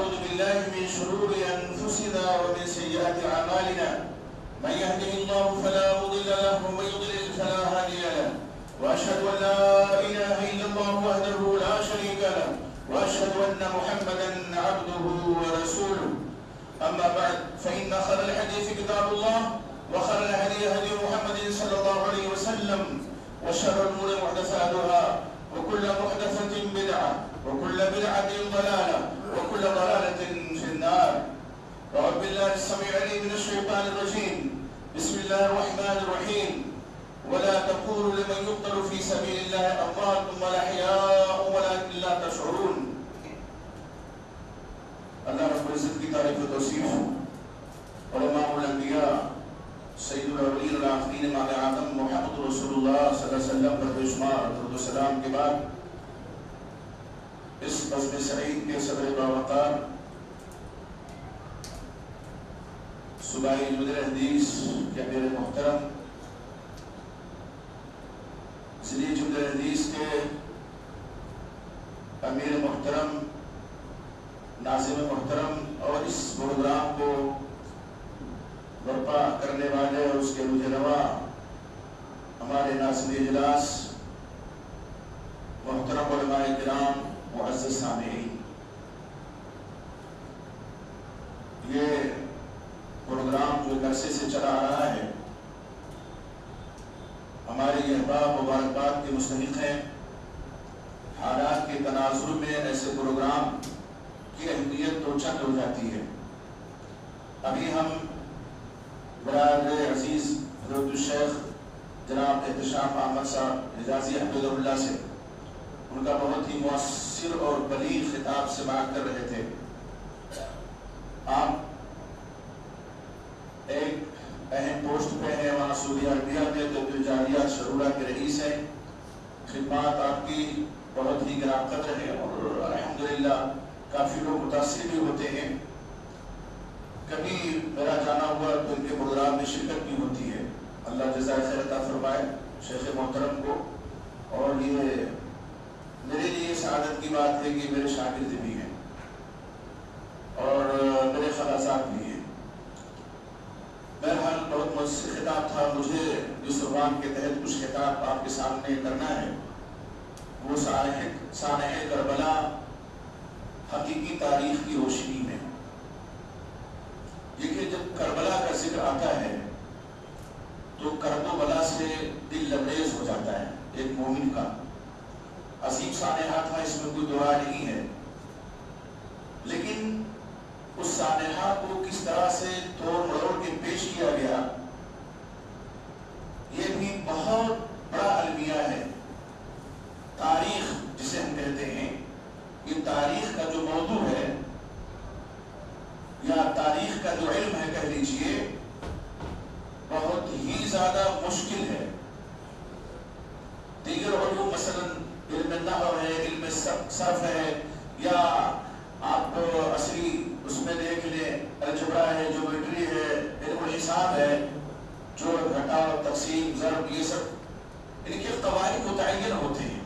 ونعوذ بالله من شرور أنفسنا ومن سيئات أعمالنا من يهده الله فلا مضل له ومن يضلل فلا هادي له وأشهد أن لا إله إلا الله وحده لا شريك له وأشهد أن محمدا عبده ورسوله أما بعد فإن خير الحديث كتاب الله وخير الهدي هدي محمد صلى الله عليه وسلم وشر الأمور محدثاتها وكل محدثة بدعة وكل بدعة ضلالة وكل ضلالة في النار. أعوذ بالله السميع العليم من الشيطان الرجيم. بسم الله الرحمن الرحيم. ولا تقولوا لمن يقتل في سبيل الله أموات بل أحياء ولكن لا تشعرون. اللہ رب العزت کی تعریف و توصیف علماء الانبیاء سید الاولین والآخرین امام اعظم محمد رسول اللہ صلی اللہ علیہ وسلم پر بے شمار درود و سلام کے بعد اس بزم سعید کے صدر باوقار صوبائی مدیر حدیث کے امیر محترم ضلعی مدیر حدیث کے امیر محترم ناظم محترم اور اس پروگرام کو برپا کرنے والے اور اس کے رجنوا ہمارے ناظم اجلاس محترم علماء کرام معزز سامعین، یہ پروگرام جو ایک عرصے سے چلا آ رہا ہے ہمارے یہ احباب مبارکباد کے مستحق ہیں۔ حالات کے تناظر میں ایسے پروگرام کی اہمیت تو چند ہو جاتی ہے۔ ابھی ہم برادر عزیز حضرت الشیخ جناب احتشام احمد صاحب حجازی حفظہ اللہ سے ان کا بہت ہی مؤثر اور بلیغ خطاب سماعت کر رہے تھے۔ آپ ایک اہم پوسٹ پہ ہیں وہاں سعودی عربیہ میں، تو جاریہ شرورہ کے رئیس ہیں۔ خدمات آپ کی بہت ہی گرام قدر ہے اور الحمدللہ کافی لوگ متاثر بھی ہوتے ہیں۔ کبھی میرا جانا ہوا تو ان کے پروگرام میں شرکت بھی ہوتی ہے۔ اللہ جزائے خیر عطا فرمائے شیخ محترم کو، اور یہ میرے لیے سعادت کی بات ہے کہ میرے شاگرد بھی ہیں اور میرے خلاصات بھی ہیں۔ بہرحال بہت مؤثر خطاب تھا۔ مجھے جس عنوان کے تحت کچھ خطاب آپ کے سامنے کرنا ہے وہ سانحہ کربلا حقیقی تاریخ کی روشنی میں۔ دیکھیے، جب کربلا کا ذکر آتا ہے تو کرب و بلا سے دل لبریز ہو جاتا ہے ایک مومن کا۔ عظیم سانحہ تھا، اس میں کوئی دعا نہیں ہے، لیکن اس سانحہ کو کس طرح سے توڑ مروڑ کے پیش کیا گیا یہ بھی بہت بڑا المیہ ہے۔ تاریخ جسے ہم کہتے ہیں، یہ تاریخ کا جو موضوع ہے یا تاریخ کا جو علم ہے کہہ لیجئے، بہت ہی زیادہ مشکل ہے۔ دیگر علوم مثلا علم نحو ہے، علم صرف ہے، یا آپ اصلی اس میں دیکھ لیں الجبرا ہے، جیومیٹری ہے، علم الحساب ہے، جو گھٹا تقسیم ضرب، یہ سب ان کے قواعد متعین ہوتے ہیں،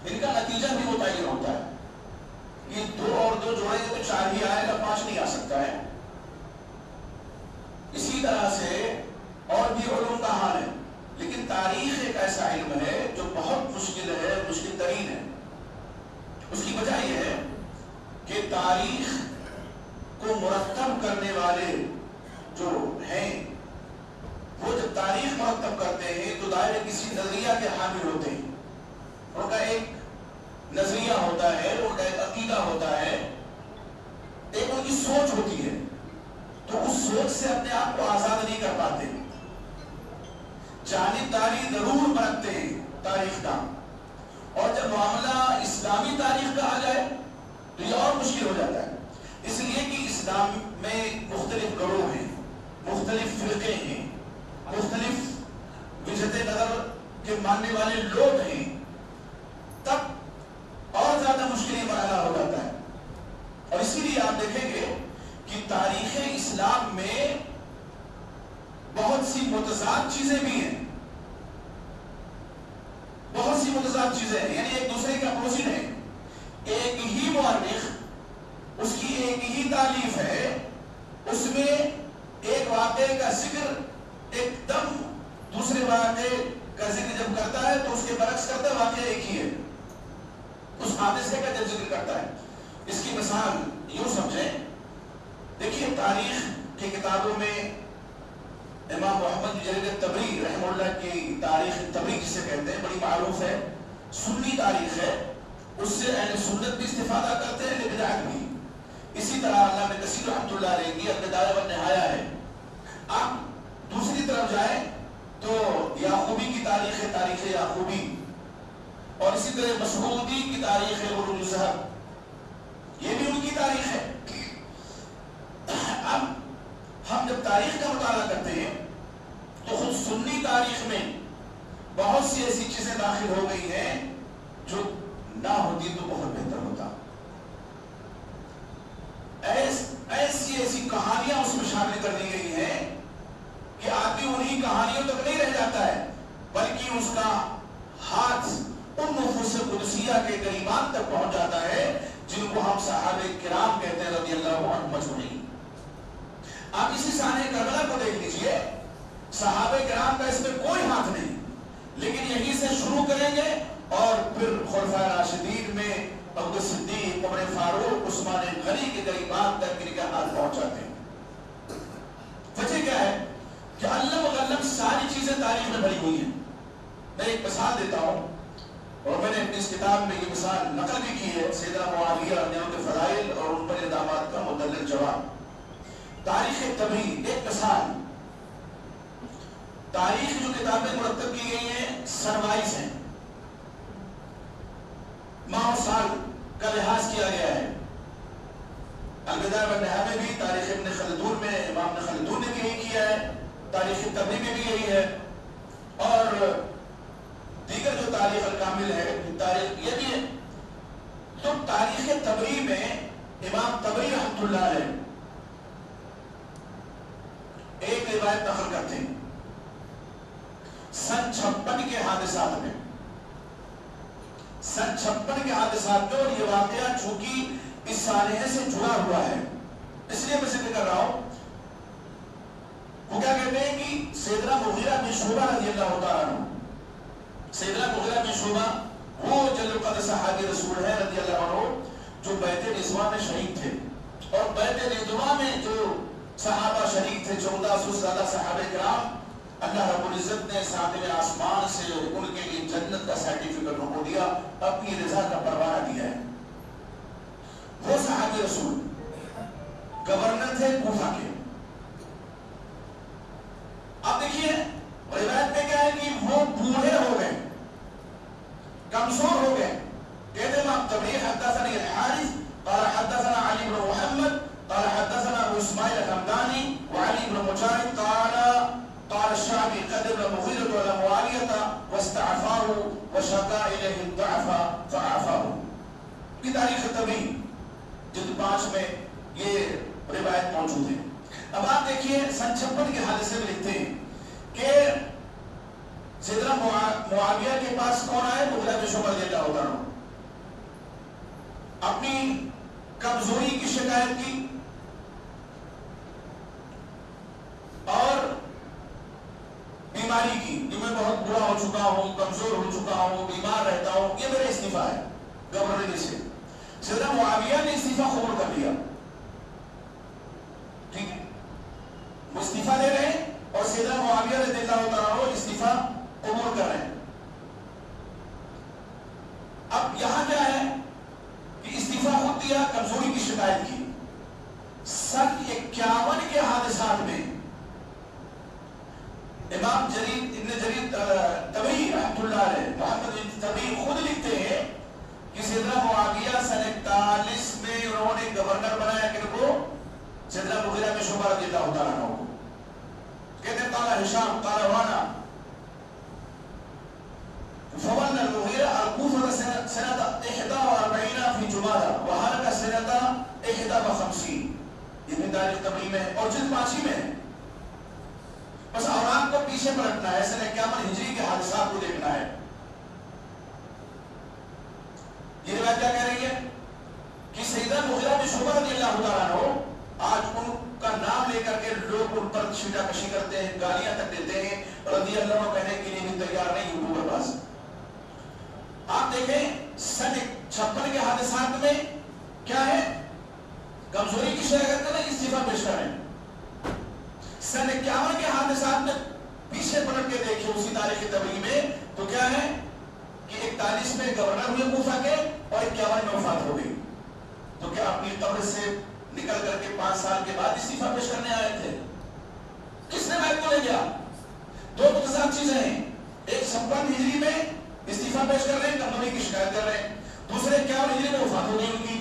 ان کا نتیجہ بھی متعین ہوتا ہے۔ یہ 2 اور 2 جوڑیں گے تو 4 ہی آئے گا، 5 نہیں آ سکتا ہے۔ اسی طرح سے اور بھی علوم کا حال ہے، لیکن تاریخ ایک ایسا علم ہے جو بہت مشکل ہے، مشکل ترین ہے۔ اس کی وجہ یہ ہے کہ تاریخ کو مرتب کرنے والے جو ہیں وہ جب تاریخ مرتب کرتے ہیں تو دائرے کسی نظریہ کے حامل ہوتے ہیں۔ ان کا ایک نظریہ ہوتا ہے، ان کا ایک عقیدہ ہوتا ہے، ایک ان کی سوچ ہوتی ہے، تو اس سوچ سے اپنے آپ کو آزاد نہیں کر پاتے، جانبداری ضرور برتتے ہیں تاریخ کا۔ اور جب معاملہ اسلامی تاریخ کا آ جائے تو یہ اور مشکل ہو جاتا ہے، اس لیے کہ اسلام میں مختلف گروہ ہیں، مختلف فرقے ہیں، مختلف وجہت نظر کے ماننے والے لوگ ہیں، تب اور زیادہ مشکل مرحلہ ہو جاتا ہے۔ اور اسی لیے آپ دیکھیں گے کہ تاریخ اسلام میں بہت سی متضاد چیزیں بھی ہیں، بہت سی متضاد چیزیں ہیں، یعنی ایک دوسرے کے اپوزٹ ہیں۔ ایک ہی مورخ، اس کی ایک ہی سنی تالیف ہے اس میں ایک واقعے کا ذکر ایک دم دوسرے واقعے کا ذکر جب کرتا ہے تو اس کے برعکس کرتا ہے، واقعہ ایک ہی ہے، اس حادثے کا جب ذکر کرتا ہے. اس کی مثال یوں سمجھیں، دیکھیے تاریخ کی کتابوں میں امام محمد بن جریر الطبری رحمہ اللہ کی تاریخ طبری جسے کہتے ہیں بڑی معروف ہے، سنی تاریخ ہے، اس سے اہل سنت بھی استفادہ کرتے ہیں، بدعت بھی. اسی طرح علامہ کثیر رحمۃ اللہ علیہ کی البدایہ والنہایہ ہے. آپ دوسری طرف جائیں تو یعقوبی کی تاریخ ہے، تاریخ یعقوبی، اور اسی طرح مسعودی کی تاریخ ہے عروج الذہب، یہ بھی ان کی تاریخ ہے. اب ہم جب تاریخ کا مطالعہ کرتے ہیں تو خود سنی تاریخ میں بہت سی ایسی چیزیں داخل ہو گئی ہیں جو نہ ہوتی تو بہت بہتر ہوتا. ایسی کہانیاں اس میں شامل کر دی گئی ہیں کہ آدمی انہی کہانیوں تک نہیں رہ جاتا ہے، بلکہ اس کا ہاتھ ان نفوس قدسیہ کے قریبات تک پہنچ جاتا ہے جن کو ہم صحابہ کرام کہتے ہیں رضی اللہ عنہم اجمعین. آپ اسی سانحہ کربلا کو دیکھ لیجئے، صحابہ کرام کا اس میں کوئی ہاتھ نہیں، لیکن یہیں سے شروع کریں گے اور پھر خلفائے راشدین میں ابو صدیق، عمر فاروق، عثمان غنی کے قریبات تک ان کا ہاتھ پہنچ جاتے ہیں. وجہ کیا ہے کہ علم و غلم ساری چیزیں تاریخ میں بھری ہوئی ہیں. میں ایک مثال دیتا ہوں، اور میں نے اپنی اس کتاب میں یہ مثال نقل بھی کی ہے، سیدنا معاویہ رضی اللہ عنہ کے فضائل اور ان پر الزامات کا مدلل جواب. تاریخ طبری ایک مثال. تاریخ جو کتابیں مرتب کی گئی ہیں سن وائز ہیں، ماہ و سال کا لحاظ کیا گیا ہے. البدایہ والنہایہ میں بھی، تاریخ ابن خلدون میں امام ابن خلدون نے بھی یہی کیا ہے، تاریخ طبری میں بھی یہی ہے، اور دیگر جو تاریخ الکامل ہے تاریخ یہ بھی ہے. تو تاریخ طبری میں امام طبری رحمۃ اللہ علیہ ایک روایت نقل کرتے ہیں سن 56 کے حادثات میں. سن 56 کے حادثات میں، اور یہ واقعہ چونکہ اس سانحے سے جڑا ہوا ہے اس لیے میں ذکر کر رہا ہوں. وہ کیا کہتے ہیں کہ سیدنا مغیرہ بن شعبہ رضی اللہ تعالیٰ عنہ، سیدنا مغیرہ بن شعبہ وہ جل القدر صحابی رسول ہے رضی اللہ عنہ جو بیعت رضوان میں شہید تھے، اور بیعت رضوان میں جو صحابہ شریک تھے 1400 سے زیادہ صحابہ کرام، اللہ رب العزت نے ساتویں آسمان سے ان کے لیے جنت کا سرٹیفکیٹ ان کو دیا، اپنی رضا کا پروانہ دیا ہے. وہ صحابی رسول گورنر تھے کوفہ کے. اب دیکھیے روایت میں کیا ہے کہ وہ بوڑھے ہو گئے، کمزور ہو گئے. کہتے ہیں آپ طبری حدثنا الحارث قال حدثنا علی بن محمد قال حدثنا ابو اسماعیل الحمدانی وعلی بن مجاہد قال الشعبی قدم المغیرة على معاویة واستعفاه وشکا الیہ الضعف فعافاه. یہ تاریخ طبری جلد 5 میں یہ روایت موجود ہے. اب آپ دیکھیے سن 56 کے حادثے میں لکھتے ہیں کہ سیدنا معاویہ کے پاس کون آئے؟ مغیرہ بن شعبہ رضی اللہ عنہ. اپنی کمزوری کی شکایت کی اور بیماری کی کہ میں بہت برا ہو چکا ہوں، کمزور ہو چکا ہوں، بیمار رہتا ہوں، یہ میرا استعفیٰ ہے گورنر سے. سیدنا معاویہ نے استعفیٰ قبول کر لیا. ٹھیک ہے، وہ استعفیٰ دے رہے ہیں اور سیدنا معاویہ رضی اللہ تعالیٰ عنہ استعفیٰ قبول کر رہے ہیں. اب یہاں کیا ہے کہ استعفیٰ خود دیا، کمزوری کی شکایت کی. سن 51 کے حادثات میں امام ابن جریر طبری رحمۃ اللہ علیہ محمد بن طبری خود لکھتے ہیں کہ سیدنا معاویہ سن 41 میں انہوں نے گورنر بنایا کہ کو سیدنا مغیرہ بن شعبہ رضی اللہ تعالیٰ عنہ کو. کہتے ہیں قال ہشام قال وانا فولى المغيرة الكوفة سنة 41 في جمادى وهلك سنة 51. یہ بھی تاریخ طبری میں اور جلد 5 میں ہے. بس اوراق کو پیچھے پلٹنا ہے، سنہ 51 ہجری کے حادثات کو دیکھنا ہے. یہ روایت کیا کہہ رہی ہے کہ سیدنا مغیرہ بن شعبہ رضی اللہ تعالیٰ عنہ ان پر چھیٹا کشی کرتے ہیں، گالیاں تک دیتے ہیں، رضی اللہ عنہ کہنے کے لیے بھی تیار نہیں یوٹیوبر پاس۔ آپ دیکھیں سن 56 کے حادثات میں کیا ہے، کمزوری کی شکایت کریں، استعفا پیش کریں۔ سن 51 کے حادثات میں پیچھے پلٹ کے دیکھیں اسی تاریخ تبریز میں تو کیا ہے کہ 41 میں گورنر ہوئے کوفہ کے اور 51 میں وفات ہو گئی۔ تو کیا اپنی قبر سے نکل کر کے 5 سال کے بعد استعفا پیش کرنے آئے تھے؟ کس نے بائک کو لے گیا؟ دو متضاد چیزیں ہیں، ایک 56 ہجری میں استعفا پیش کر رہے ہیں، کمزوری کی شکایت کر رہے ہیں، دوسرے 51 ہجری میں وفات ہو گئی ان کی۔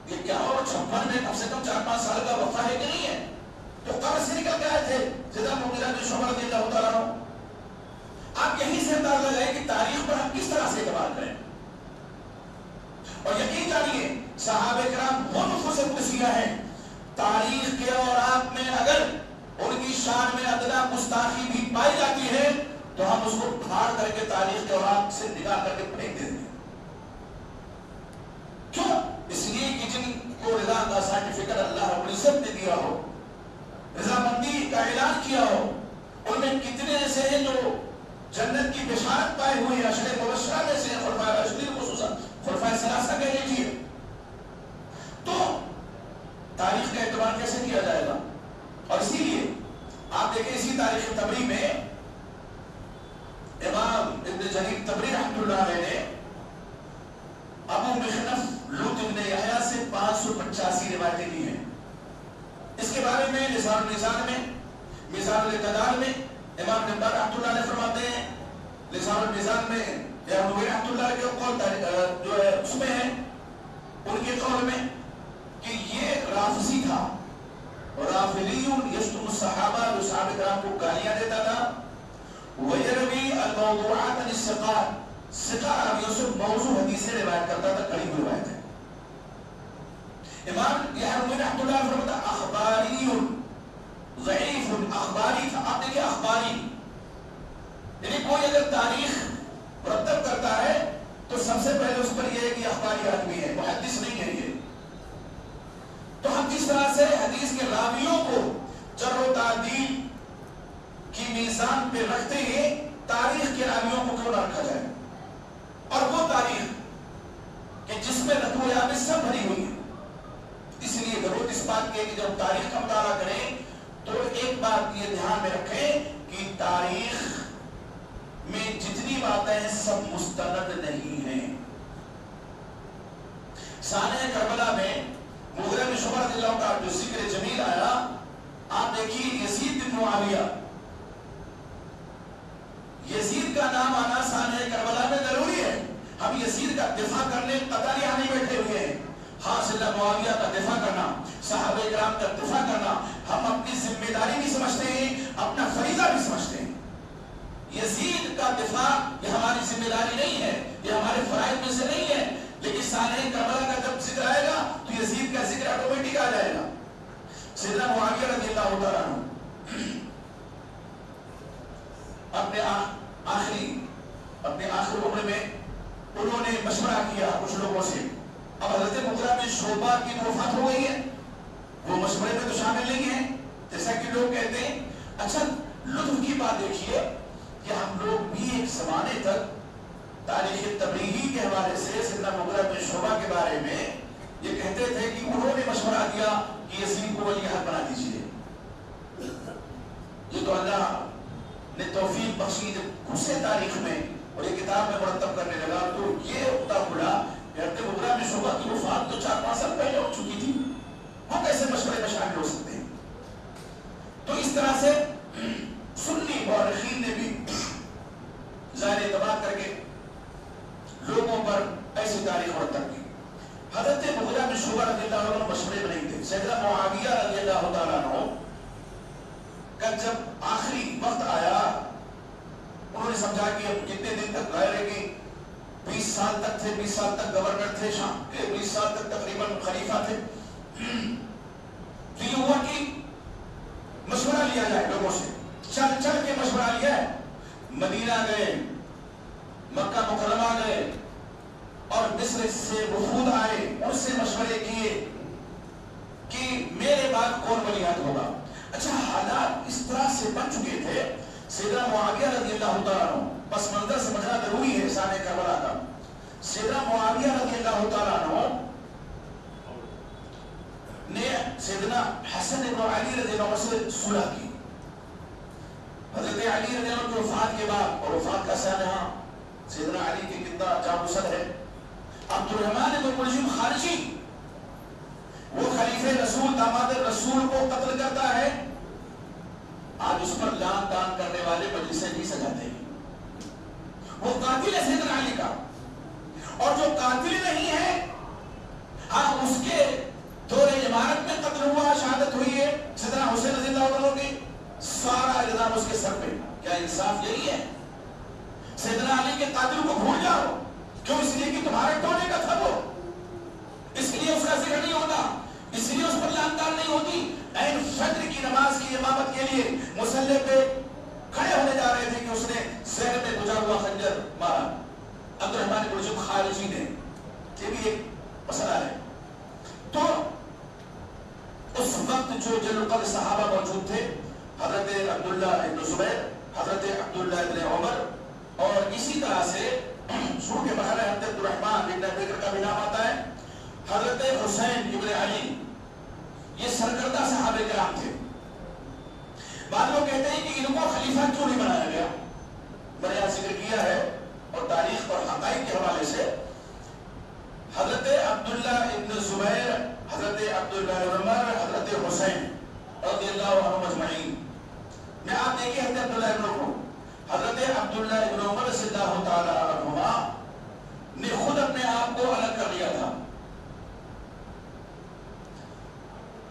یہ کیا ہو 56 میں کم سے کم 4-5 سال کا وقفہ ہے کہ نہیں ہے؟ تو قبر سے نکل کے آئے تھے زیادہ مغیرہ بن شعبہ رضی اللہ تعالیٰ عنہ۔ آپ یہیں سے اندازہ لگائیں کہ تاریخ پر ہم کس طرح سے اعتبار کریں، اور یقین جانیے صحابہ کرام وہ نفوس قدسیہ ہیں، تاریخ کے اوراق میں اگر ان کی شان میں ادنا گستاخی بھی پائی جاتی ہے تو ہم اس کو پھاڑ کر کے تاریخ کے اوراق سے نکال کر کے پھینک دیتے ہیں۔ کیوں؟ اس لیے کہ جن کو رضا کا سرٹیفکیٹ اللہ رب العزت نے دیا ہو، رضامندی کا اعلان کیا ہو، ان میں کتنے ایسے ہیں جو جنت کی بشارت پائے ہوئے ہیں، عشر مبشرہ میں سے خلفائے راشدین خصوصاً خلفائے ثلاثہ کہہ لیجیے۔ تو تاریخ کا اعتبار کیسے کیا جائے گا؟ اور اسی لیے آپ دیکھیں اسی تاریخ تبری میں امام ابن جریر تبری رحمۃ اللہ علیہ نے ابو مخنف لوط ابن یحییٰ سے 585 روایتیں دی ہیں۔ اس کے بارے میں لسان المیزان میں، میزان الاعتدال میں امام ابن بطح رحمۃ اللہ علیہ فرماتے ہیں، لسان المیزان میں یا نووی رحمۃ اللہ کے قول جو ہے اس میں ہے ان کے قول میں کہ یہ رافضی تھا، رافضی یشتم الصحابہ، جو صحابہ کرام کو گالیاں دیتا تھا، ویروی الموضوعات عن الثقات، ثقہ راویوں سے موضوع حدیثیں روایت کرتا تھا، کڑی ہوئی روایت ہے۔ امام یحییٰ رحمۃ اللہ فرماتا اخباری ضعیف، اخباری تھا۔ آپ دیکھیں اخباری یعنی کوئی اگر تاریخ مرتب کرتا ہے تو سب سے پہلے اس پر یہ ہے کہ اخباری آدمی ہے، محدث نہیں ہے یہ۔ تو ہم جس طرح سے حدیث کے راویوں کو جرح و تعدیل کی میزان پہ رکھتے ہیں، تاریخ کے راویوں کو کیوں نہ رکھا جائے؟ اور وہ تاریخ کہ جس میں رکھو یابیں سب بھری ہوئی ہے۔ اس لیے ضرورت اس بات کی ہے کہ جب تاریخ کا مطالعہ کریں تو ایک بات یہ دھیان میں رکھیں کہ تاریخ میں جتنی باتیں ہیں سب مستند نہیں ہیں۔ سانحہ کربلا میں مغیرہ بن شعبہ رضی اللہ کا جو ذکر جمیل آیا، آپ دیکھیے یزید بن معاویہ، یزید کا نام آنا سانحہ کربلا میں ضروری ہے۔ ہم یزید کا دفاع کرنے قطر یہاں نہیں بیٹھے ہوئے ہیں۔ ہاں سیدنا معاویہ کا دفاع کرنا، صحابہ کرام کا دفاع کرنا ہم اپنی ذمہ داری بھی سمجھتے ہیں، اپنا فریضہ بھی سمجھتے ہیں۔ یزید کا دفاع یہ ہماری ذمہ داری نہیں ہے، یہ ہمارے فرائض میں سے نہیں ہے، لیکن سانحہ کربلا کا جب ذکر آئے گا تو یزید کا ذکر آٹومیٹک آ جائے گا۔ سیدنا معاویہ رضی اللہ تعالیٰ عنہ اپنے آخر عمر میں انہوں نے مشورہ کیا کچھ لوگوں سے۔ اب حضرت مغیرہ بن شعبہ کی وفات ہو گئی ہے، وہ مشورے میں تو شامل نہیں ہیں، جیسا کہ لوگ کہتے ہیں۔ اچھا لطف کی بات دیکھیے کہ ہم لوگ بھی ایک زمانے تک تاریخ تبریزی کے حوالے سے سیدنا مغیرہ بن شعبہ کے بارے میں یہ کہتے تھے کہ انہوں نے مشورہ دیا کہ یزید کو ولی عہد بنا دیجیے۔ یہ تو اللہ نے توفیق بخشی، جب گھسے تاریخ میں اور یہ کتاب میں مرتب کرنے لگا تو یہ اکتا کھلا کہ حضرت مغیرہ بن شعبہ کی وفات تو 4-5 سال پہلے ہو چکی تھی، وہ کیسے مشورے میں شامل ہو سکتے ہیں؟ تو اس طرح سے سنی مورخین نے بھی ظاہر اعتبار کر کے لوگوں پر ایسی تاریخ مرتب کی۔ حضرت مغیرہ بن شعبہ رضی اللہ عنہ مشورے میں نہیں تھے۔ سیدنا معاویہ رضی اللہ تعالیٰ عنہ کا جب آخری وقت آیا، انہوں نے سمجھا کہ اب کتنے دن تک رہے گی، 20 سال تک تھے، 20 سال تک گورنر تھے شام کے، 20 سال تک تقریباً خلیفہ تھے۔ تو یہ ہوا کہ مشورہ لیا جائے لوگوں سے، چل چل کے مشورہ لیا ہے۔ مدینہ گئے، مکہ مکرمہ گئے، اور مصر سے وفود آئے، ان سے مشورے کیے کہ میرے بعد کون ولی عہد ہوگا۔ اچھا حالات اس طرح سے بن چکے تھے. سیدنا معاویہ رضی اللہ تعالیٰ عنہ، پس منظر سمجھنا ضروری ہے شان کربلا کا. سیدنا معاویہ رضی اللہ تعالیٰ عنہ نے سیدنا حسن ابن علی رضی اللہ عنہ سے صلح کی. حضرت علی رضی اللہ عنہ کی وفات کے بعد، اور وفات کا سانحہ سیدنا علی کی کتنا جاموسد ہے، عبد الرحمن ابن ملجم خارجی، وہ خلیفہ رسول داماد رسول کو قتل کرتا ہے. آج اس پر لان تان کرنے والے مجلسیں نہیں سجاتے ہیں. وہ قاتل ہے سیدنا علی کا، اور جو قاتل نہیں ہے، ہاں اس کے دور امارت میں قتل ہوا، شہادت ہوئی ہے سیدنا حسین رضی اللہ عنہ کی، سارا الزام اس کے سر پہ. کیا انصاف یہی ہے؟ سیدنا علی کے قاتل کو بھول جاؤ، کیوں؟ اس لیے کہ تمہارے ٹونے کا تھا وہ، اس لیے اس کا ذکر نہیں ہوتا، اس لیے اس پر لانتار نہیں ہوتی. این فجر کی نماز کی امامت کے لیے مصلی پہ کھڑے ہونے جا رہے تھے کہ اس نے سر میں گزا ہوا خنجر مارا عبد الرحمن بن ملجم خارجی نے. یہ بھی ایک مسئلہ ہے. تو اس وقت جو جلیل القدر صحابہ موجود تھے، حضرت عبداللہ ابن زبیر، حضرت عبداللہ ابن عمر، اور اسی طرح سے شروع کے مرحلہ حضرت عبدالرحمن ابن ابی بکر کا بھی نام آتا ہے، حضرت حسین ابن علی، یہ سرکردہ صحابہ کرام تھے. بعض لوگ کہتے ہیں کہ ان کو خلیفہ کیوں نہیں بنایا گیا. میں نے یہاں ذکر کیا ہے، اور تاریخ اور حقائق کے حوالے سے حضرت عبداللہ ابن زبیر، حضرت عبداللہ ابن عمر، حضرت حسین رضی اللہ عنہم اجمعین میں آپ دیکھیں حضرت عبداللہ ابن عمر، حضرت عبداللہ ابن عمر رضی اللہ تعالی عنہما نے خود اپنے آپ کو الگ کر لیا تھا.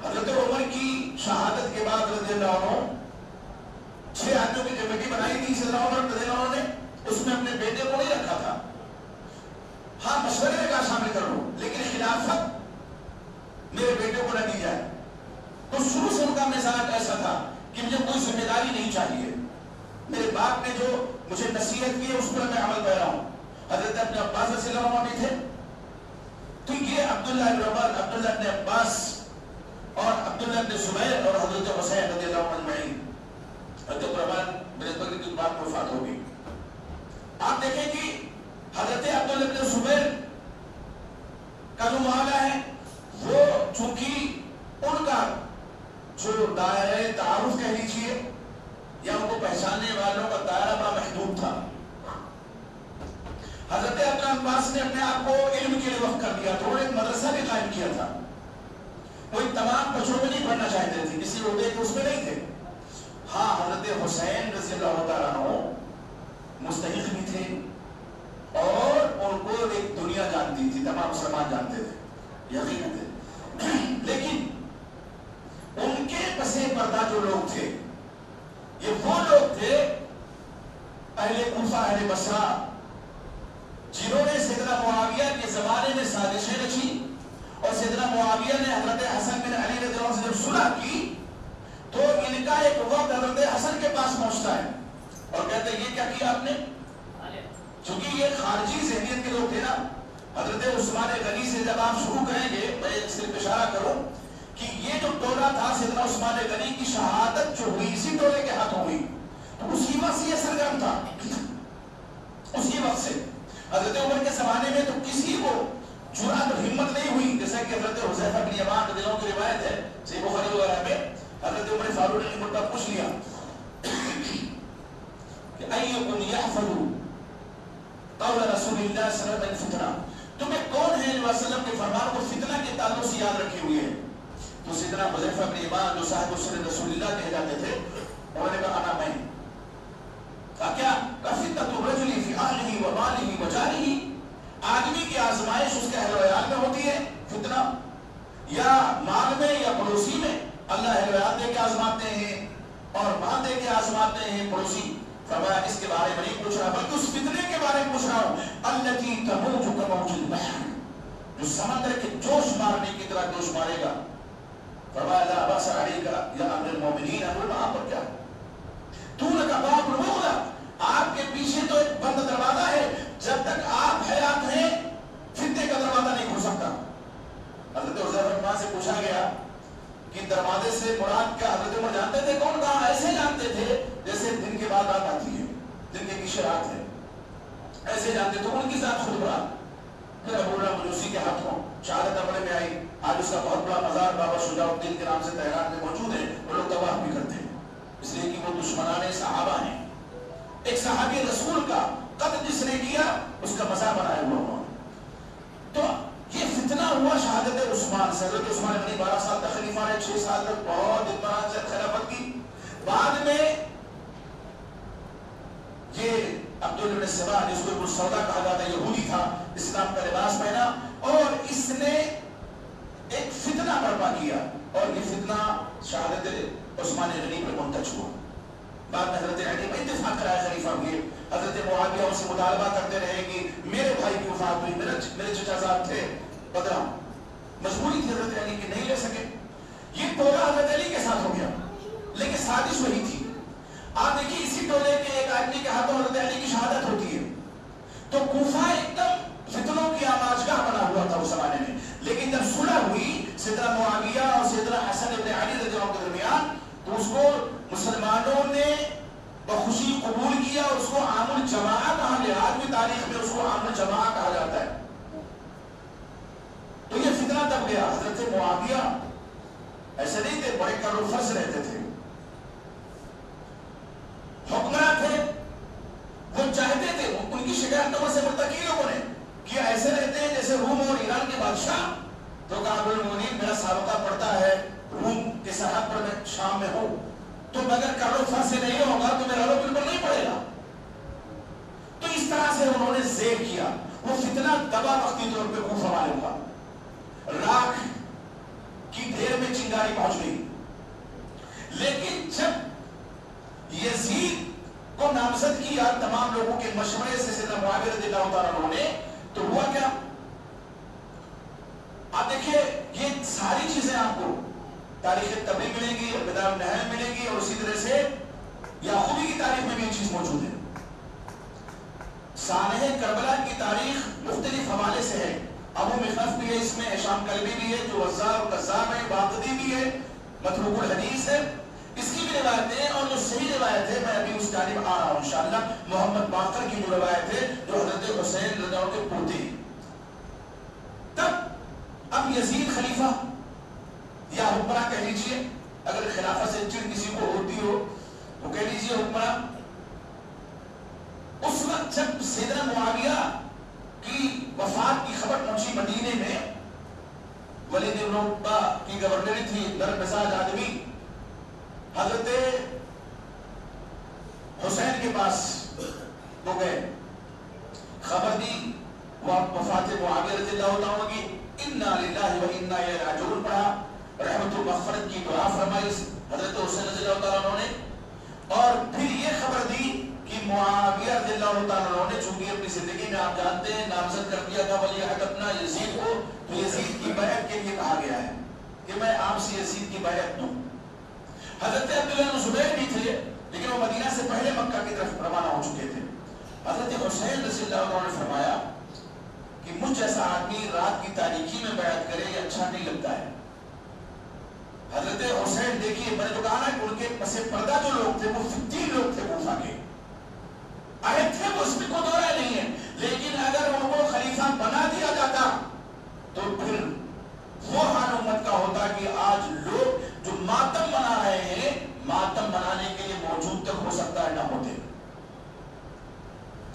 حضرت عمر کی شہادت کے بعد رضی اللہ عنہ 6 آدمیوں کی کمیٹی بنائی تھی سیدنا عمر رضی اللہ عنہ نے، اس میں اپنے بیٹے کو نہیں رکھا تھا. ہاں مشورے میں کہا شامل کر لو، لیکن خلافت میرے بیٹے کو نہ دی جائے. تو شروع سے ان کا مزاج ایسا تھا کہ مجھے کوئی ذمہ داری نہیں چاہیے، میرے باپ نے جو مجھے نصیحت کی ہے اس پر میں عمل کر رہا ہوں. حضرت ابن عباس رضی اللہ عنہ بھی تھے. تو یہ عبداللہ ابن عمر، عبداللہ ابن عباس اور عبداللہ ابن زبیر اور حضرت حسین رضی اللہ عنہ اجمعین. حضرت عبدالرحمن بن بکر کی بات میں وفات ہوگی. آپ دیکھیں کہ حضرت عبداللہ ابن زبیر کا جو معاملہ ہے، وہ چونکہ ان کا جو دائرہ تعارف کہہ لیجیے یا ان کو پہچاننے والوں کا دائرہ بڑا محدود تھا. حضرت عبداللہ عباس نے اپنے آپ کو علم کے لیے وقف کر دیا، تو انہوں نے ایک مدرسہ بھی قائم کیا تھا. وہ تمام بچوں میں نہیں پڑھنا چاہتے تھے، کسی عہدے کے اس میں نہیں تھے. ہاں حضرت حسین رضی اللہ تعالیٰ عنہ مستحق بھی تھے، اور ان کو ایک دنیا جانتی تھی، تمام مسلمان جانتے تھے، یقین تھے. لیکن ان کے پسے پردہ جو لوگ تھے، یہ وہ لوگ تھے اہل کوفہ، اہل بصرہ، جنہوں نے سیدنا معاویہ کے زمانے میں سازشیں رچی. اور سیدنا معاویہ نے حضرت حسن بن علی رضی اللہ عنہ سے جب صلح کی تو ان کا ایک وقت حضرت حسن کے پاس پہنچتا ہے اور کہتے ہیں یہ کیا کیا آپ نے؟ چونکہ یہ خارجی ذہنیت کے لوگ تھے نا. حضرت عثمان غنی سے جب آپ شروع کریں گے، میں صرف اشارہ کروں کہ یہ جو ٹولہ تھا سیدنا عثمان غنی کی شہادت جو ہوئی اسی ٹولے کے ہاتھوں ہوئی، تو اسی وقت سے یہ سرگرم تھا. اسی وقت سے حضرت عمر کے زمانے میں تو کسی کو جرأت اور ہمت نہیں ہوئی، جیسا کہ حضرت حذیفہ بن یمان رضی اللہ عنہ کی روایت ہے صحیح بخاری وغیرہ میں. حضرت عمر فاروق نے مردہ پوچھ لیا کہ ایکم یحفظ قول رسول اللہ صلی اللہ علیہ وسلم فتنہ، تمہیں کون ہے جو وسلم کے فرمان کو فتنہ کے تعلق سے یاد رکھے ہوئے ہیں؟ تو سیدنا حذیفہ بن یمان جو صاحب سنت رسول اللہ کہے جاتے تھے، انہوں نے کہا انا میں. کہا کیا؟ کہا فتنۃ الرجل فی اہلہ و مالہ و جارہ، آدمی کی آزمائش اس کے اہل و عیال میں ہوتی ہے فتنہ، یا مال میں یا پڑوسی میں. اللہ اہل و عیال دے کے آزماتے ہیں اور مال دے کے آزماتے ہیں پڑوسی. فرمایا اس کے بارے میں نہیں پوچھ رہا بلکہ اس فتنے کے بارے میں پوچھ رہا ہوں، التی تموج کموج البحر، جو سمندر کے جوش مارنے کی طرح جوش مارے گا. فرمایا لا باس علیک یا امیر المومنین، وہاں پر کیا تو لگا باب المغلق، آپ کے پیچھے تو ایک بند دروازہ ہے، جب تک آپ حیات ہیں فتنے کا دروازہ نہیں کھل سکتا. حضرت حذیفہ سے پوچھا گیا کہ دروازے سے مراد کیا حضرت عمر جانتے تھے کون کہا؟ ایسے جانتے تھے جیسے دن کے بعد رات آتی ہے، دن کے پیچھے رات ہے، ایسے جانتے تھے ان کی ذات خود مراد۔ پھر ابو اللہ مجوسی کے ہاتھوں شہادت عمرے میں آئی، آج اس کا بہت بڑا مزار بابا شجاع الدین کے نام سے تہران میں موجود ہے، وہ لوگ طواف بھی کرتے ہیں اس لیے کہ وہ دشمنان صحابہ ہیں۔ ایک صحابی رسول کا قتل جس نے کیا اس کا مزار بنایا ہوا انہوں نے۔ تو یہ فتنہ ہوا شہادت عثمان سے، حضرت عثمان غنی 12 سال تک خلیفہ رہے، 6 سال تک بہت اطمینان سے خلافت کی۔ بعد میں یہ عبداللہ بن سبا جس کو ابن سودا کہا جاتا ہے، یہودی تھا، اسلام کا لباس پہنا اور اس نے ایک فتنہ برپا کیا اور یہ فتنہ شہادت عثمان غنی پر منتج ہوا۔ بعد میں حضرت علی میں اتفاق کرایا خلیفہ ہوئے، حضرت معاویہ ان سے مطالبہ کرتے رہے کہ میرے بھائی کی وفات ہوئی، میرے چچا صاحب تھے بدرہ، مجبوری تھی حضرت علی کی نہیں لے سکے، یہ ٹولہ حضرت علی کے ساتھ ہو گیا لیکن سازش وہی تھی۔ آپ دیکھیے اسی ٹولے کے ایک آدمی کے ہاتھوں حضرت علی کی شہادت ہوتی ہے تو کوفہ ایک دم فتنوں کی آماجگاہ بنا ہوا تھا اس زمانے میں، لیکن جب صلح ہوئی سیدنا معاویہ اور سیدنا حسن ابن علی رضی اللہ عنہ کے درمیان تو اس کو مسلمانوں نے بخوشی قبول کیا اور اس کو عام الجماعہ کہا گیا، آج بھی تاریخ میں اس کو عام الجماعہ کہا جاتا ہے۔ تو یہ فتنہ تب گیا۔ حضرت معاویہ ایسے نہیں تھے، بڑے کر و فرض رہتے تھے، حکمراں تھے، وہ چاہتے تھے، ان کی شکایت عمر سے مرتقی لوگوں نے کہ ایسے رہتے ہیں جیسے روم اور ایران کے بادشاہ۔ تو کہا ابوالمؤمنین میرا سابقہ پڑتا ہے روم کے سرحد پر میں شام میں ہوں، تو اگر کرو فرض سے نہیں ہوگا تو میرا رو بالکل نہیں پڑے گا۔ تو اس طرح سے انہوں نے زیر کیا، وہ فتنہ دبا وقتی طور پہ کوفہ والوں کا، راکھ کی ڈھیر میں چنگاری پہنچ گئی۔ لیکن جب یزید کو نامزد کیا تمام لوگوں کے مشورے سے سیدنا معاویہ رضی اللہ تعالیٰ عنہ نے، تو ہوا کیا؟ آپ دیکھیے یہ ساری چیزیں آپ کو تاریخ طبری ملیں گی، بدایہ النہایا ملیں گی، اور اسی طرح سے یعقوبی کی تاریخ میں بھی یہ چیز موجود ہے۔ سانحہ کربلا کی تاریخ مختلف حوالے سے ہے، ابو مخنف بھی ہے اس میں، ہشام کلبی بھی ہے جو وزار و قذاب ہے، باغدی بھی ہے، متروک الحدیث ہے، اس کی بھی روایتیں اور جو صحیح روایت ہے میں ابھی اس جانب آ رہا ہوں انشاءاللہ، محمد باقر کی جو روایت ہے جو حضرت حسین رضی اللہ عنہ کے پوتے ہیں۔ تب اب یزید خلیفہ یا حکمراں کہہ لیجئے، اگر خلافت سے چڑ کسی کو ہوتی ہو تو کہہ لیجئے حکمراں، اس وقت جب سیدنا معاویہ کی وفات کی خبر پہنچی مدینے میں، ولید بن عتبہ کی گورنری تھی، نرم مزاج آدمی، حضرت حسین کے پاس وہ گئے، خبر دی وفات معاویہ رضی اللہ عنہ کی، انا للہ و انا الیہ راجعون پڑھا، رحمت و مغفرت کی دعا فرمائی حضرت حسین رضی اللہ عنہ نے، اور پھر یہ خبر دی کہ معاویہ رضی اللہ عنہ نے چونکہ اپنی زندگی میں آپ جانتے ہیں نامزد کر دیا تھا ولی عہد اپنا یزید کو، تو یزید کی بیعت کے لیے کہا گیا ہے کہ میں آپ سے یزید کی بیعت دوں۔ حضرت عبداللہ بن زبیر بھی تھے لیکن وہ مدینہ سے پہلے مکہ کی طرف روانہ ہو چکے تھے۔ حضرت حسین رضی اللہ عنہ نے فرمایا کہ مجھ جیسا آدمی رات کی تاریکی میں بیعت کرے یہ اچھا نہیں لگتا ہے۔ حضرت حسین دیکھیے میں نے تو کہا نا کہ ان کے پس پردہ جو لوگ تھے وہ 15 لوگ تھے کوفہ کے، آئے تھے وہ اس میں کوئی دو رائے نہیں ہے، لیکن اگر ان کو خلیفہ بنا دیا جاتا تو پھر وہ حال امت کا ہوتا کہ آج لوگ جو ماتم منا رہے ہیں ماتم منانے کے لیے موجود تک ہو سکتا ہے نہ ہوتے،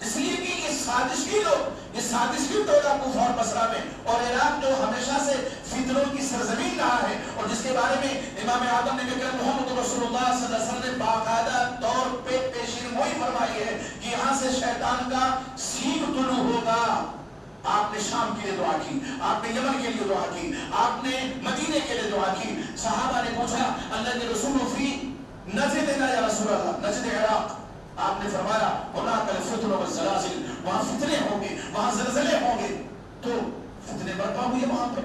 اس لیے کہ یہ سازشی لوگ، یہ سازشی ٹولہ کوفہ اور بصرہ میں، اور عراق جو ہمیشہ سے فتنوں کی سرزمین رہا ہے اور جس کے بارے میں امام اعظم نبی اکرم محمد رسول اللہ صلی اللہ علیہ وسلم نے باقاعدہ طور پہ پیشین گوئی فرمائی ہے کہ یہاں سے شیطان کا سینگ طلوع ہوگا۔ آپ نے شام کے لیے دعا کی، آپ نے یمن کے لیے دعا کی، آپ نے مدینے کے لیے دعا کی۔ صحابہ نے پوچھا اللہ کے رسول فی نجد دینا یا رسول اللہ، نجد عراق، آپ نے فرمایا هناك الفتن والزلازل، وہاں فتنے ہوں گے، وہاں زلزلے ہوں گے، تو فتنے برپا ہوئے وہاں پہ،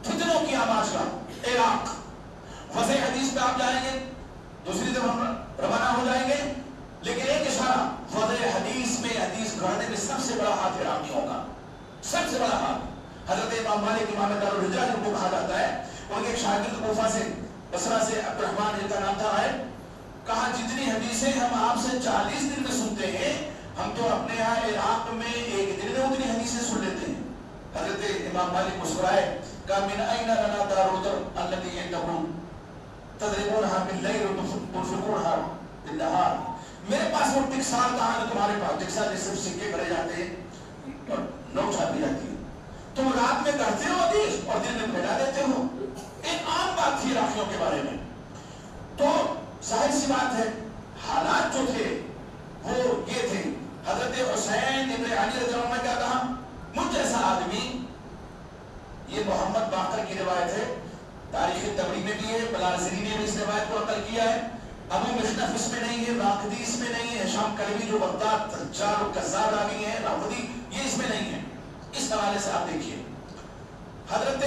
فتنوں کی آواز کا عراق۔ وضع حدیث پہ آپ جائیں گے، دوسری طرف ہم روانہ ہو جائیں گے، لیکن ایک اشارہ وضع حدیث میں، حدیث گھڑنے میں سب سے بڑا ہاتھ عراقیوں کا، سب سے بڑا ہاتھ۔ حضرت امام مالک امام دار الہجرہ جن کو کہا جاتا ہے، ان کے ایک شاگرد کوفہ سے بصرہ سے عبد الرحمن جن کا نام تھا آئے، کہا جتنی حدیثیں ہم آپ سے 40 دن میں سنتے ہیں، ہم تو اپنے یہاں عراق میں ایک دن میں اتنی حدیثیں سن لیتے ہیں۔ حضرت امام مالک مسکرائے، کہا من این لنا دار الدر الذی عندکم تضربونها باللیل وتنفقونها بالنہار، میرے پاس وہ ٹکسال کہاں ہے تمہارے پاس؟ ٹکسال جس سے سکے بھرے جاتے ہیں اور نوٹ چھاپی جاتی ہے، تم رات میں کرتے ہو حدیث اور دن میں پھیلا دیتے ہو۔ ایک عام بات تھی عراقیوں کے بارے میں۔ تو ظاہر سی بات ہے حالات جو تھے وہ یہ تھے۔ حضرت حسین ابن علی رضی اللہ عنہ نے کیا کہا، مجھ جیسا آدمی، یہ محمد باقر کی روایت ہے، تاریخ تبری میں بھی ہے، بلارزری نے بھی اس روایت کو نقل کیا ہے، ابو مخنف اس میں نہیں ہے، واقدی اس میں نہیں ہے، ہشام کلبی جو بغداد تجار و کذاب راوی ہیں راودی، یہ اس میں نہیں ہے۔ اس حوالے سے آپ دیکھیے حضرت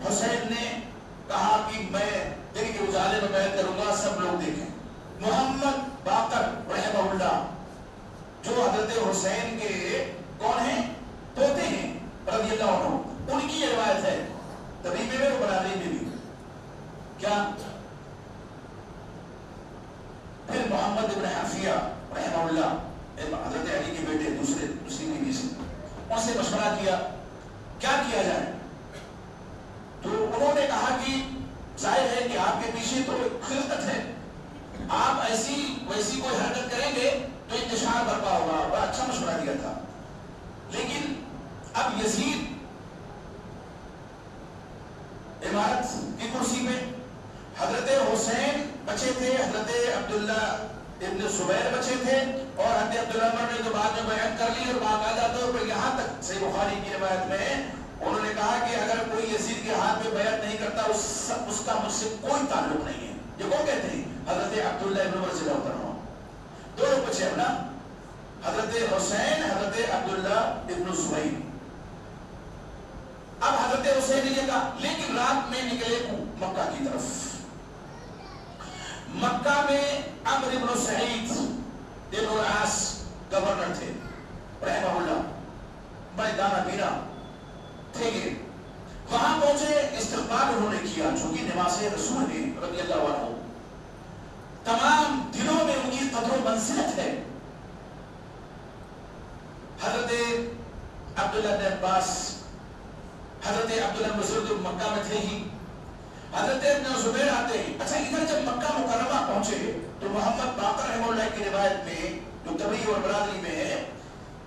حسین نے کہا کہ میں دن کے اجالے میں بیعت کروں گا، سب لوگ دیکھیں۔ محمد باقر رحمہ اللہ جو حضرت حسین کے کون ہیں؟ پوتے ہیں رضی اللہ عنہ، ان کی یہ روایت ہے تبیب میں اور بلادری میں بھی۔ کیا پھر محمد ابن حنفیہ رحمہ اللہ حضرت علی کے بیٹے دوسری بیوی سے، ان سے مشورہ کیا کیا کیا جائے، تو انہوں نے کہا کہ ظاہر ہے کہ آپ کے پیچھے تو خلقت ہے، آپ ایسی ویسی کوئی حرکت کریں گے تو انتشار برپا ہوگا، بڑا اچھا مشورہ دیا تھا۔ لیکن اب یزید امارت کی کرسی پہ، حضرت حسین بچے تھے، حضرت عبداللہ ابن زبیر بچے تھے، اور حضرت عبداللہ عمر نے جو بعد میں بیعت کر لی، اور باقاعدہ طور پر یہاں تک صحیح بخاری کی روایت میں انہوں نے کہا کہ اگر کوئی یزید کے ہاتھ میں بیعت نہیں کرتا اس کا مجھ سے کوئی تعلق نہیں ہے۔ یہ کون کہتے ہیں؟ حضرت عبداللہ ابن عمر رضی اللہ عنہ، دو لوگ بچے ہیں نا، حضرت حسین، حضرت عبداللہ ابن زبیر۔ اب حضرت حسین نے یہ کہا، لیکن رات میں نکلے مکہ کی طرف۔ مکہ میں عمرو بن سعید ابن العاص گورنر تھے رحمہ اللہ، بڑے دانا بینا تھے یہ۔ وہاں پہنچے، استقبال انہوں نے کیا، چونکہ نواز رسول ہیں رضی اللہ عنہ، تمام دنوں میں ان کی قدر و منزلت ہے۔ حضرت عبداللہ بن عباس، حضرت عبداللہ بن مسعود مکہ میں تھے ہی، حضرت ابن زبیر آتے ہیں۔ اچھا ادھر جب مکہ مکرمہ پہنچے تو محمد باقر رحمہ اللہ کی روایت میں جو تبری اور برادری میں ہے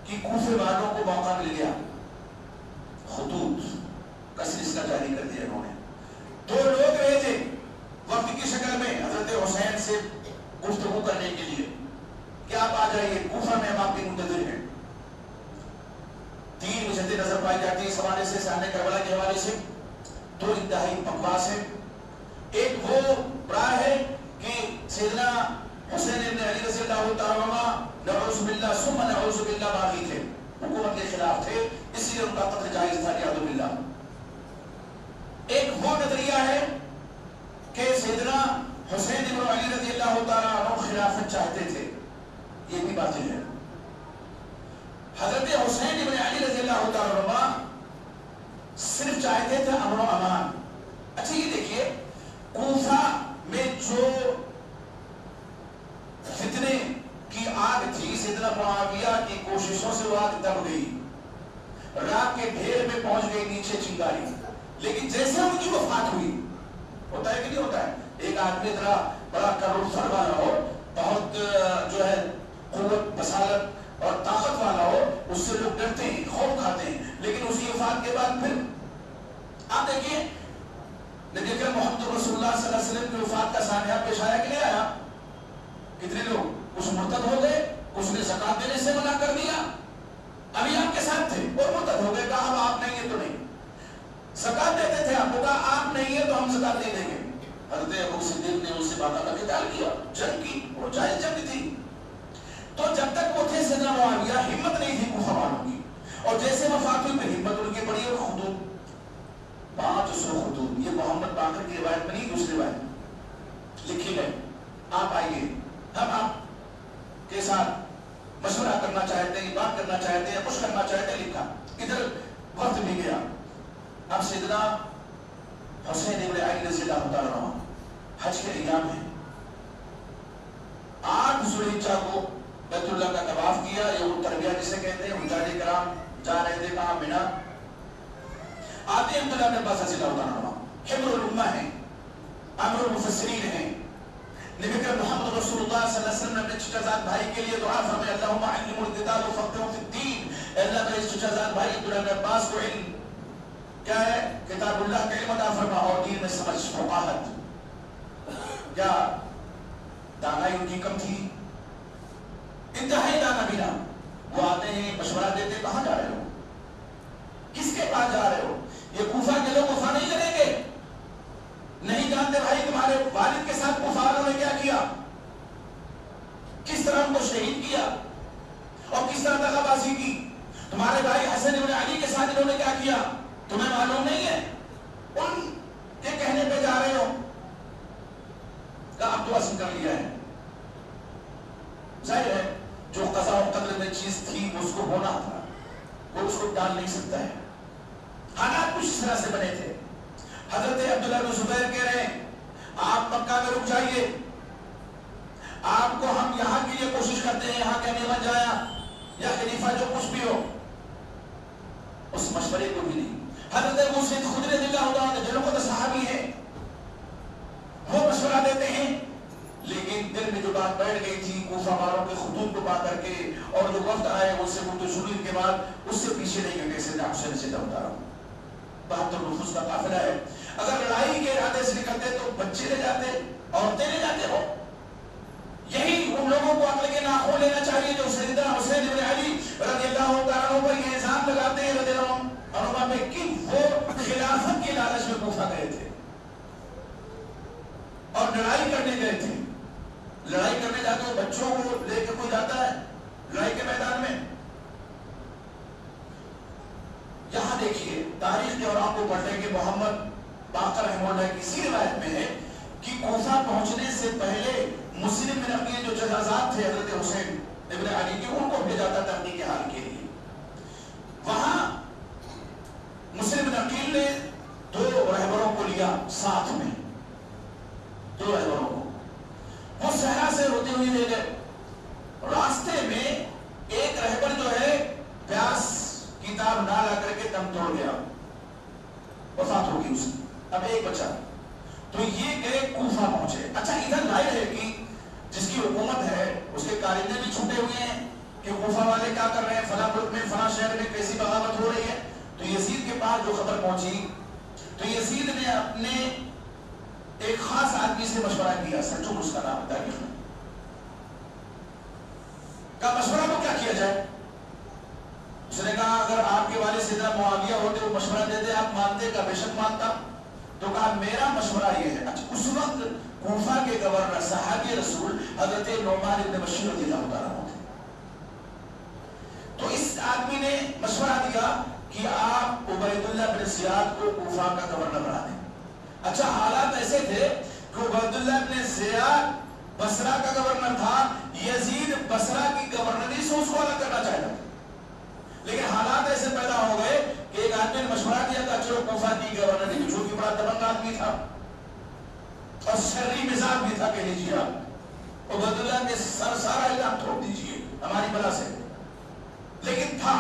کہ کوفے والوں کو موقع مل گیا، خطوط کثیر اس کا جاری کر دیا انہوں نے، دو لوگ بھیجے وقت کی شکل میں حضرت حسین سے گفتگو کرنے کے لیے کہ آپ آ جائیے، کوفہ میں ہم آپ کے منتظر ہیں۔ تین وجہتیں نظر پائی جاتی ہیں اس حوالے سے، سامنے کربلا کے حوالے سے دو انتہائی بکواس ہے۔ ایک وہ رائے ہے کہ سیدنا حسین ابن علی رضی اللہ تعالیٰ عنہ نعوذ باللہ ثم نعوذ باللہ باغی تھے، حکومت کے خلاف تھے، اس لیے ان کا قتل جائز تھا، نعوذ باللہ۔ ایک وہ نظریہ ہے کہ سیدنا حسین ابن علی رضی اللہ تعالیٰ عنہ خلافت چاہتے تھے، یہ بھی باطل ہے۔ حضرت حسین ابن علی رضی اللہ تعالیٰ عنہ صرف چاہتے تھے امن و امان۔ اچھا یہ دیکھیے کوفہ میں جو فتنے کی آگ تھی، سیدنا معاویہ کی کوششوں سے وہ آگ دب گئی، رات کے ڈھیر میں پہنچ گئی نیچے چنگاری، لیکن جیسے ان کی وفات ہوئی، ہوتا ہے کہ نہیں ہوتا ہے، ایک آدمی ذرا بڑا کروڑ سر والا ہو، بہت جو ہے قوت بصارت اور طاقت والا ہو، اس سے لوگ ڈرتے ہیں، خوف کھاتے ہیں، لیکن اس کی وفات کے بعد پھر آپ دیکھیے نبی اکرم محمد رسول اللہ صلی اللہ علیہ وسلم کی وفات کا سانحہ پیش آیا کہ نہیں آیا؟ کتنے لوگ کچھ مرتد ہو گئے، کچھ نے زکات دینے سے منع کر دیا، ابھی آپ کے ساتھ تھے اور مرتد ہو گئے، کہا اب آپ نہیں ہیں تو نہیں، زکات دیتے تھے، آپ کو کہا آپ نہیں ہیں تو ہم زکات نہیں دیں گے۔ حضرت ابو صدیق نے ان سے باقاعدہ قتال کیا، جنگ کی، وہ جائز جنگ تھی۔ تو جب تک وہ تھے سیدنا معاویہ ہمت نہیں تھی کوفہ والوں کی، اور جیسے وفات ہوئی پھر ہمت ان کی بڑی، اور خطوط 500 خطوط، یہ محمد باقر کی روایت میں نہیں، دوسری روایت لکھی گئے، آپ آئیے، ہم آپ کے ساتھ مشورہ کرنا چاہتے ہیں، بات کرنا چاہتے ہیں، کچھ کرنا چاہتے ہیں، لکھا۔ ادھر وقت بھی گیا، اب سیدنا حسین ابن علی رضی اللہ تعالیٰ عنہ حج کے ایام ہیں، 8 ذوالحجہ کو بیت اللہ کا طواف کیا، یہ وہ تربیہ جسے کہتے ہیں، حجاج کرام جا رہے تھے کہاں؟ مینا۔ آتے ہیں عبداللہ بن عباس رضی اللہ تعالیٰ عنہ، حبر الامہ ہیں، امر المفسرین ہیں، نبی کریم محمد رسول اللہ صلی اللہ علیہ وسلم نے اپنے چچا زاد بھائی کے لیے دعا فرمائی، اللہم علم الکتاب وفقہہ فی الدین، اے اللہ میرے چچا زاد بھائی عبداللہ بن عباس کو علم کیا ہے؟ کتاب اللہ کا علم عطا فرما اور دین میں سمجھ فقاہت۔ کیا دانائی ان کی کم تھی؟ انتہائی دانا بینا۔ وہ آتے ہیں مشورہ دیتے، کہاں جا رہے ہو؟ کس کے پاس جا رہے ہو؟ یہ کوفہ کے لوگ وفا نہیں کریں گے؟ نہیں جانتے بھائی تمہارے والد کے ساتھ کوفہ والوں نے کیا کیا، کس طرح ان کو شہید کیا اور کس طرح دغا بازی کی؟ تمہارے بھائی حسن ابن علی کے ساتھ انہوں نے کیا کیا، تمہیں معلوم نہیں ہے؟ ان کے کہنے پہ جا رہے ہو؟ کہا اب تو اصل کر لیا ہے۔ ظاہر ہے جو قضاء و قدر میں چیز تھی اس کو ہونا تھا، وہ اس کو ٹال نہیں سکتا ہے۔ حالات کچھ اس طرح سے بنے تھے۔ حضرت عبداللہ بن زبیر کہہ رہے ہیں آپ مکہ میں رک جائیے، آپ کو ہم یہاں کے لیے کوشش کرتے ہیں، یہاں کے امیر بن جایا یا خلیفہ جو کچھ بھی ہو۔ اس مشورے کو بھی نہیں۔ حضرت ابو سعید خدری رضی اللہ عنہ جنہوں کو صحابی ہے، وہ مشورہ دیتے ہیں، لیکن دل میں جو بات بیٹھ گئی تھی کوفہ والوں کے خطوط کو پا کر کے، اور جو وفد آئے ان سے گفتگو شروع کے بعد اس سے پیچھے نہیں گئے۔ سیدنا حسین سے اتارا ہوں 72 نفوس کا قافلہ ہے، اگر لڑائی کے ارادے سے نکلتے تو بچے لے جاتے، عورتیں لے جاتے ہو۔ یہی ان لوگوں کو عقل کے ناخن لینا چاہیے جو سیدنا حسین ابن علی رضی اللہ تعالیٰ عنہ پر یہ الزام لگاتے ہیں رضی اللہ عنہ میں کہ وہ خلافت کے لالچ میں کوفہ گئے تھے اور لڑائی کرنے گئے تھے۔ لڑائی کرنے جاتے ہو بچوں کو لے کے کوئی جاتا ہے لڑائی کے میدان میں؟ یہاں دیکھیے تاریخ کے اوراق کو پڑھنے کے محمد باقر رحمہ اللہ کی اسی روایت میں ہے کہ کوفہ پہنچنے سے پہلے مسلم بن عقیل جو جنازات تھے حضرت حسین ابن علی کے ان کو بھیجا تھا تحقیق حال کے لیے۔ وہاں مسلم بن عقیل نے 2 رہبروں کو لیا ساتھ میں، 2 رہبروں کو، وہ صحرا سے ہوتے ہوئے لے گئے۔ راستے میں ایک رہبر جو ہے پیاس کتاب نہ لا کر کے دم توڑ گیا، وفات ہوگی اس کی، اب ایک بچہ۔ تو یہ گئے کوفہ پہنچے۔ اچھا ادھر ظاہر ہے کہ جس کی حکومت ہے اس کے کارندے بھی چھوٹے ہوئے ہیں کہ کوفہ والے کیا کر رہے ہیں، فلاں ملک میں فلاں شہر میں کیسی بغاوت ہو رہی ہے۔ تو یزید کے پاس جو خبر پہنچی تو یزید نے اپنے ایک خاص آدمی سے مشورہ کیا، سلجوق اس کا نام ہے تاریخ میں، کا مشورہ کو کیا کیا جائے؟ اس نے کہا اگر آپ کے والد سیدنا معاویہ ہوتے وہ مشورہ دیتے آپ مانتے؟ کا بے شک مانتا۔ تو کہا میرا مشورہ یہ ہے۔ اچھا اس وقت کوفہ کے گورنر صحابی رسول حضرت نعمان بن بشیر رضی اللہ تعالیٰ عنہ تھے۔ تو اس آدمی نے مشورہ دیا کہ آپ عبید اللہ بن زیاد کو کوفہ کا گورنر بنا دیں۔ اچھا حالات ایسے تھے کہ عبید اللہ بن زیاد بصرہ کا گورنر تھا، یزید بصرہ کی گورنری سے اس کو الگ کرنا چاہتا تھا، لیکن حالات ایسے پیدا ہو گئے کہ ایک آدمی نے مشورہ دیا تھا چلو کوفہ کی گورنری، جو کہ بڑا دبنگ آدمی تھا اور شرری مزاج بھی تھا، کہہ لیجیے آپ، عبید اللہ کے سارا الزام چھوڑ دیجیے ہماری بلا سے، لیکن تھا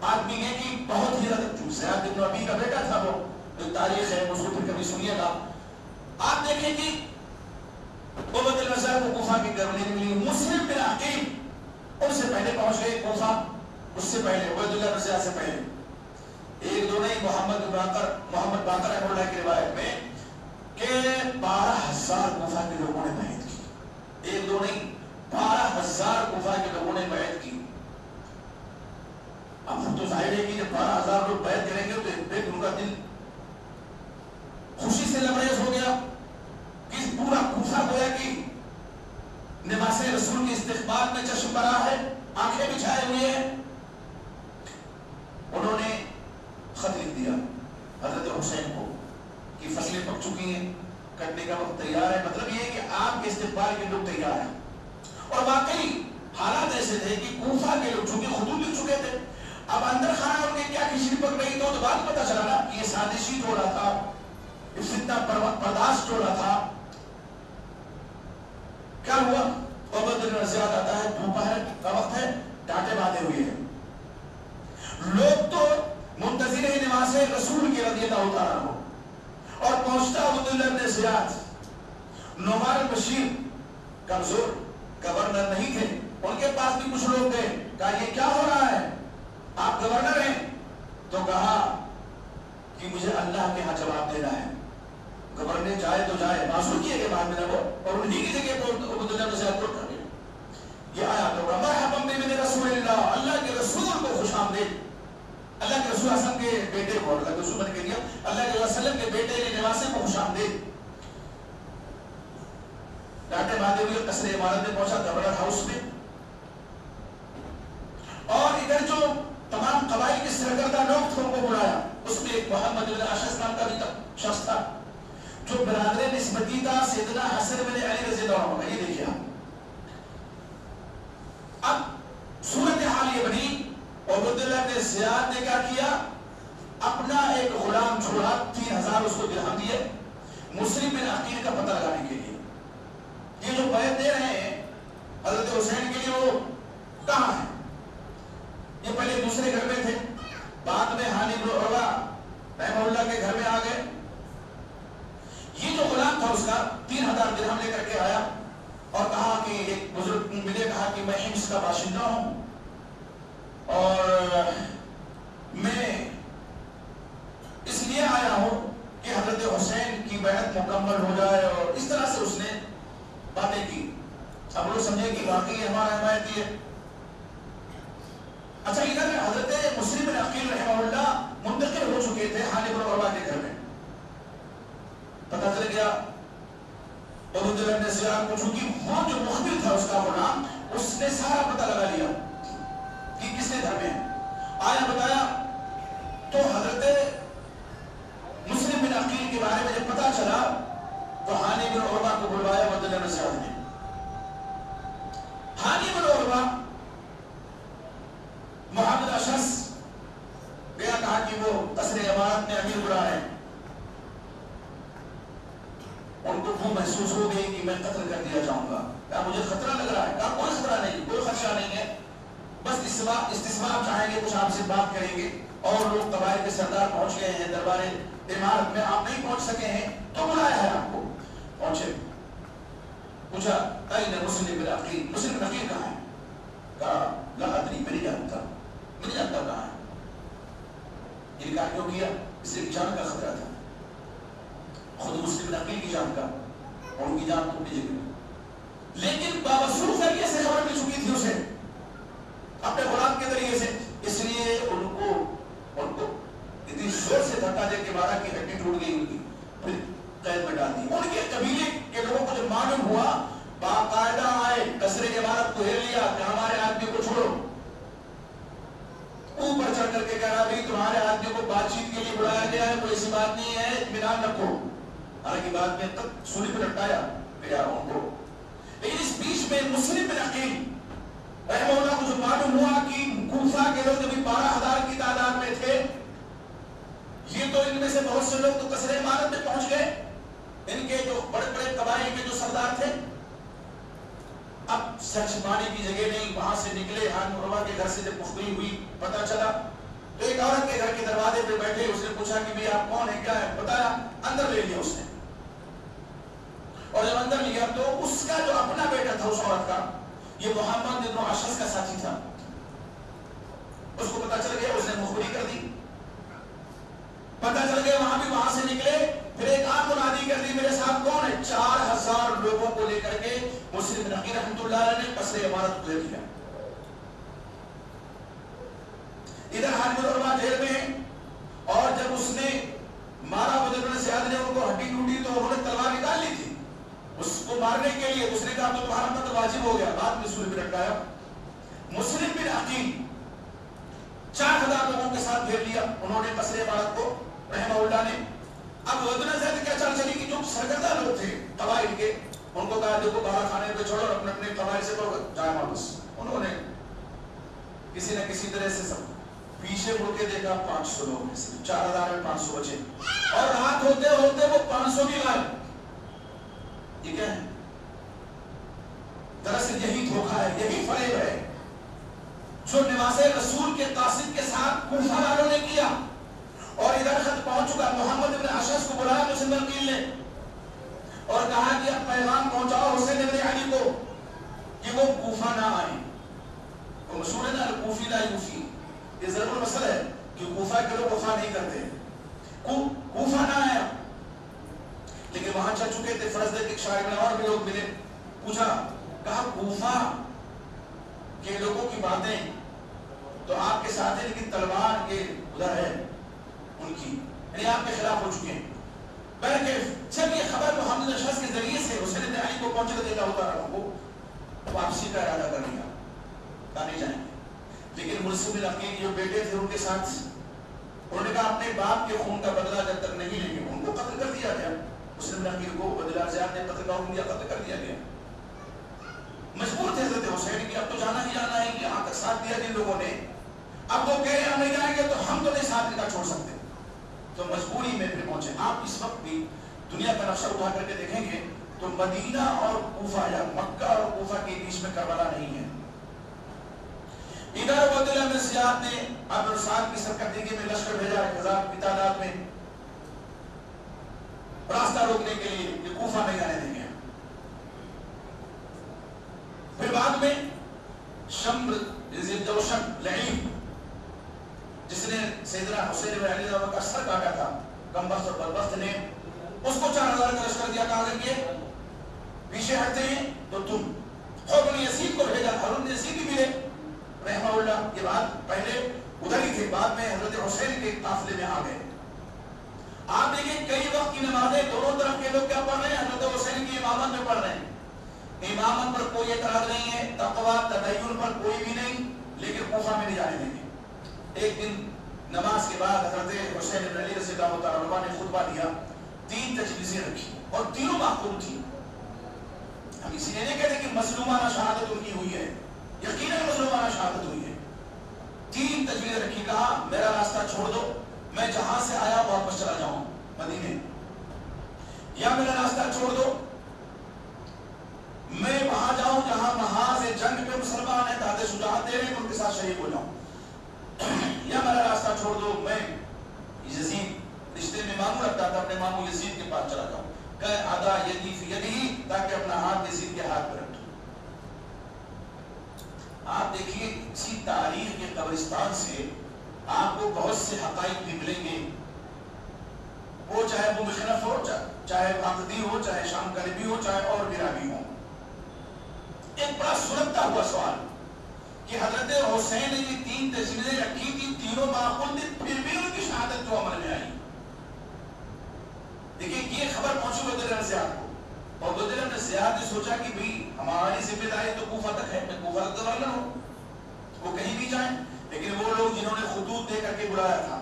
آدمی نے کہ بہت ہی زیادہ زیاد بن ابی کا بیٹا تھا، وہ جو تاریخ ہے اس کو پھر کبھی سنیے گا آپ، دیکھیں کہ عبید اللہ کو کوفہ کی گورنری ملی۔ مسلم بن عقیل ان سے پہلے پہنچ گئے کوفہ، اس سے پہلے عبید اللہ بن زیاد سے پہلے، ایک دو نہیں، محمد باقر رحمہ اللہ کی روایت میں کہ 12,000 کوفہ کے لوگوں نے بیعت کی، ایک دو نہیں 12,000 کوفہ کے لوگوں نے بیعت کی۔ اب تو ظاہر ہے کہ جب 12,000 لوگ بیعت کریں گے تو ایک ان کا دل خوشی سے لبریز ہو گیا کہ پورا کوفہ گویا کہ نماز رسول کے استقبال میں چشم برا ہے، آنکھیں بچھائے ہوئے ہیں۔ انہوں نے خط لکھ دیا حضرت حسین کو کہ فصلیں پک چکی ہیں، کٹنے کا وقت تیار ہے، مطلب یہ ہے کہ آپ کے استقبال کے لوگ تیار ہیں۔ اور واقعی حالات ایسے تھے کہ کوفہ کے لوگ چونکہ خطوط لکھ چکے تھے، اب اندر خانہ ان کے کیا کھچڑی پک رہی تو بعد پتہ چلا نا کہ یہ سازشی ہو رہا تھا، فتنہ برداشت ہو رہا تھا. کیا ہوا؟ عبد بن زیاد آتا ہے، دوپہر کا وقت ہے، ڈانٹے باندھے ہوئے ہیں. لوگ تو منتظر نماز رسول کی رضی اللہ تعالیٰ عنہ، اور پہنچتا عبد بن زیاد. نعمان البشیر کمزور گورنر نہیں تھے، ان کے پاس بھی کچھ لوگ تھے. کہا یہ کیا ہو رہا ہے، آپ گورنر ہیں؟ تو کہا کہ مجھے اللہ کے ہاں جواب دینا ہے. گورنر جائے تو جائے، معذور کیے کے بعد میں وہ، اور انہی کی جگہ پر عبداللہ بن زیاد کو کر دیا. یہ آیا تو مرحبا بابن رسول اللہ، اللہ کے رسول کو خوش آمدید. اللہ کے رسول حسن کے بیٹے کو، اللہ کے رسول بن کے دیا، اللہ کے وسلم کے بیٹے نے نواسے کو خوش آمدید. ڈانٹے باندھے ہوئے قصر عمارت میں پہنچا، گورنر ہاؤس میں. اور ادھر جو تمام قبائل کے سرکردہ لوگ تھے ان کو بلایا. اس میں ایک محمد بن اشعث نام کا بھی شخص تھا جو برادر نسبتی تھا سیدنا حسن بن علی رضی اللہ عنہ. یہ دیکھیے اب صورتحال یہ بنی. عبداللہ بن زیاد نے کیا کیا، اپنا ایک غلام چھوڑا، 3000 اس کو درہم دیے مسلم بن عقیل کا پتہ لگانے کے لیے. یہ جو بیعت دے رہے ہیں حضرت حسین کے لیے، وہ کہاں ہیں؟ یہ پہلے دوسرے گھر میں تھے، بعد میں ہانی بن عروہ رحمہ اللہ کے گھر میں آ گئے. یہ جو غلام تھا اس کا 3000 درہم لے کر کے آیا اور کہا کہ ایک بزرگ ملے، کہا کہ میں حمص کا باشندہ ہوں اور میں اس لیے آیا ہوں کہ حضرت حسین کی بیعت مکمل ہو جائے. اور اس طرح سے اس نے باتیں کی. اب لوگ سمجھے کہ واقعی ہمارا حمایتی ہے. اچھا ادھر حضرت مسلم بن عقیل رحمہ اللہ منتقل ہو چکے تھے ہانی بن عروہ کے گھر میں. پتہ چل گیا عبداللہ بن زیاد کو، چونکہ وہ جو مخبر تھا اس کا غلام، اس نے سارا پتہ لگا لیا کہ کس نے گھر میں آیا. بتایا تو حضرت مسلم بن عقیل کے بارے میں جب پتہ چلا تو ہانی بن عروہ کو بلوایا عبداللہ بن زیاد نے. ہانی بن عروہ محمد اشعث گیا، کہا کہ وہ قصر عمارت میں امیر بلا رہے ہیں. ان کو وہ محسوس ہو گئی کہ میں قتل کر دیا جاؤں گا. کہا مجھے خطرہ لگ رہا ہے. کہا کوئی خطرہ نہیں، کوئی خدشہ نہیں ہے، بس استثمار چاہیں گے، کچھ آپ سے بات کریں گے. اور لوگ قبائل کے سردار پہنچ گئے ہیں دربار عمارت میں، آپ نہیں پہنچ سکے ہیں تو بلایا ہے آپ کو. پہنچے، پوچھا این مسلم بن عقیل، مسلم بن عقیل کہاں ہے؟ کہا لا ادری، میں نہیں جانتا کہاں ہے. یہ کہا کیوں کیا؟ اس سے جان کا خطرہ تھا، خود مسلم بن عقیل کی جان کا، اور ان کی جان کو اپنی جگہ. لیکن باوصول ذریعے سے خبر مل چکی تھی اسے اپنے غلام کے ذریعے سے. اس لیے ان کو اتنی زور سے دھکا دے کے مارا کہ ہڈی ٹوٹ گئی ان کی، پھر قید میں ڈال دی. ان کے قبیلے کے لوگوں کو جب معلوم ہوا، باقاعدہ آئے، قصر عمارت کو گھیر لیا کہ ہمارے آدمی کو چھوڑو. اوپر چڑھ کر کے کہہ رہا بھائی تمہارے آدمی کو بات چیت کے لیے بلایا گیا ہے، کوئی ایسی بات نہیں ہے، اطمینان رکھو. حالانکہ بعد میں تک سولی پہ لٹایا گیا ان کو. لیکن اس بیچ میں مسلم بن عقیل رحمہ اللہ کو جو معلوم ہوا کہ کوفہ کے لوگ ابھی 12,000 کی تعداد میں تھے، یہ تو ان میں سے بہت سے لوگ تو قصر عمارت میں پہنچ گئے، ان کے جو بڑے بڑے قبائل کے جو سردار تھے. اب سچ مانے کی جگہ نہیں، وہاں سے نکلے. ہانی بن عروہ کے گھر سے جب مخبری ہوئی، پتہ چلا تو ایک عورت کے گھر کے دروازے پہ بیٹھے، اس نے پوچھا کہ بھئی آپ کون ہیں، کیا ہے؟ بتایا. اندر لے لیا اس نے، اور جب اندر لیا تو اس کا جو اپنا بیٹا تھا اس عورت کا، یہ محمد بن اشعث کا ساتھی تھا. اس کو پتہ چل گیا، اس نے مخبری کر دی. پتہ چل گیا وہاں بھی، وہاں سے نکلے، پھر ایک آن منادی کر دی میرے ساتھ کون ہے؟ 4000 لوگوں کو لے کر کے مسلم بن عقیل رحمۃ اللہ علیہ نے قصر عمارت کو گھیر لیا. ادھر ہانی بن عروہ جیل میں، اور جب اس نے مارا عبداللہ بن زیاد نے ان کو، ہڈی ٹوٹی تو انہوں نے تلوار نکال لی تھی اس کو مارنے کے لیے. اس نے کہا تو تمہارا قتل واجب ہو گیا. بعد میں سولی پہ لٹکایا. مسلم بن عقیل 4000 لوگوں کے ساتھ گھیر لیا انہوں نے قصر عمارت کو رحمہ اللہ نے. اب عبداللہ زید کیا چال چلی کہ جو سرکردہ لوگ تھے قبائل کے، ان کو کہا دیکھو باہر کھانے پہ چھوڑو اور اپنے اپنے قبائل سے جائے واپس. انہوں نے کسی نہ کسی طرح سے سب پیچھے مڑ کے دیکھا 500 لوگ، 4000 میں 500 بچے، اور رات ہوتے ہوتے وہ 500 بھی غائب۔ یہ کیا ہے؟ دراصل یہی دھوکہ ہے، یہی فریب ہے جو نواز رسول کے قاصد کے ساتھ کوفہ والوں نے کیا۔ اور ادھر خط پہنچ چکا، محمد ابن اشعث کو بلایا مسلم وکیل نے اور کہا کہ اب پیغام پہنچاؤ حسین ابن علی کو کہ وہ کوفہ نہ آئیں۔ وہ مشہور ہے نا کوفی لا یوفی، یہ ضرور مسئلہ ہے کہ کوفہ کے لوگ وفا نہیں کرتے، کوفہ نہ آیا۔ لیکن وہاں چل چکے تھے، فرض ہے کہ شاعر اور بھی لوگ ملے، پوچھا، کہا کوفہ کے لوگوں کی باتیں تو آپ کے ساتھ ہے لیکن تلوار کے ادھر ہے ان کی، یعنی آپ کے خلاف ہو چکے ہیں۔ بلکہ جب یہ خبر محمد اشعث کے ذریعے سے حسین ابن علی کو پہنچے تو دیکھا ہوتا رہا وہ واپسی کا ارادہ کر لیا، کہا نہیں جائیں گے۔ لیکن مرسی بن عقیل جو بیٹے تھے ان کے ساتھ، انہوں نے کہا اپنے باپ کے خون کا بدلہ جب تک نہیں لیں گے، ان کو قتل کر دیا گیا۔ مسلم بن عقیل کو بدلہ زیاد نے قتل کا حکم دیا، قتل کر دیا گیا۔ مجبور تھے حضرت حسین کی اب تو جانا ہی جانا ہے، یہاں تک ساتھ دیا جن لوگوں نے، اب وہ کہہ رہے ہم نہیں جائیں گے تو ہم تو نہیں ساتھ کا چھوڑ سکتے، تو مجبوری میں پھر پہنچے۔ آپ اس وقت بھی دنیا کا نقشہ اٹھا کر کے دیکھیں گے تو مدینہ اور کوفہ یا مکہ اور کوفہ کے بیچ میں کربلا نہیں ہے۔ ادھر عبداللہ بن زیاد نے ابن سعد کی سرکردگی میں لشکر بھیجا 1000 کی تعداد میں راستہ روکنے کے لیے کہ کوفہ نہیں جانے دیں گے۔ پھر بعد میں شمر جوشن لعیب جس نے سیدنا حسین بن علی کا سر کاٹا تھا، کمبخت اور بدبخت نے اس کو 4000 کا لشکر دیا، کہا کہ پیچھے ہٹتے ہیں تو تم حکم یزید کو بھیجا، ہارون یزید بھی ملے رحمہ اللہ۔ یہ بات پہلے ادھر ہی تھے، بعد میں حضرت حسین کے قافلے میں آ گئے۔ آپ دیکھیں کئی وقت کی نمازیں دونوں طرف کے لوگ کیا پڑھ رہے ہیں، حضرت حسین کی امامت میں پڑھ رہے ہیں۔ امامت پر کوئی اعتراض نہیں ہے، تقویٰ تدین پر کوئی بھی نہیں، لیکن کوفہ میں نہیں جانے دیں گے۔ ایک دن نماز کے بعد حضرت حسین بن علی رضی اللہ تعالیٰ عنہ نے خطبہ دیا، 3 تجویزیں رکھی اور تینوں معقول تھی۔ ہم اسی لیے نہیں کہتے کہ مظلومانہ شہادت ان کی ہوئی ہے، یقیناً مظلومانہ شہادت ہوئی ہے۔ 3 تجویزیں رکھی، کہا میرا راستہ چھوڑ دو، میں جہاں سے آیا واپس چلا جاؤں مدینے، یا میرا راستہ چھوڑ دو میں وہاں جاؤں جہاں محاذ جنگ پہ مسلمان ہیں، داد شجاعت دے رہے ہیں، ان کے ساتھ شہید ہو جاؤں، یا میرا راستہ چھوڑ دو میں یزید رشتے میں ماموں رکھتا تھا، اپنے ماموں یزید کے پاس چلا جاؤں، کہ ادا یدی فی یدی، تاکہ اپنا ہاتھ یزید کے ہاتھ پر رکھوں۔ آپ دیکھیے اسی تاریخ کے قبرستان سے آپ کو بہت سے حقائق بھی ملیں گے، وہ چاہے وہ مخنف ہو، چاہے عقدی ہو، چاہے شام قلبی ہو، چاہے اور گرامی ہو۔ ایک بڑا سلگتا ہوا سوال کہ حضرت حسین نے یہ 3 تجویزیں رکھی تھی، تینوں معقول تھی، پھر بھی ان کی شہادت جو عمل میں آئی۔ دیکھیں یہ خبر پہنچی عبداللہ بن زیاد کو، اور عبداللہ بن زیاد نے سوچا کہ بھئی ہماری ذمہ داری تو کوفہ تک ہے، میں کوفہ تک گورنر ہوں، وہ کہیں بھی جائیں۔ لیکن وہ لوگ جنہوں نے خطوط دے کر کے بلایا تھا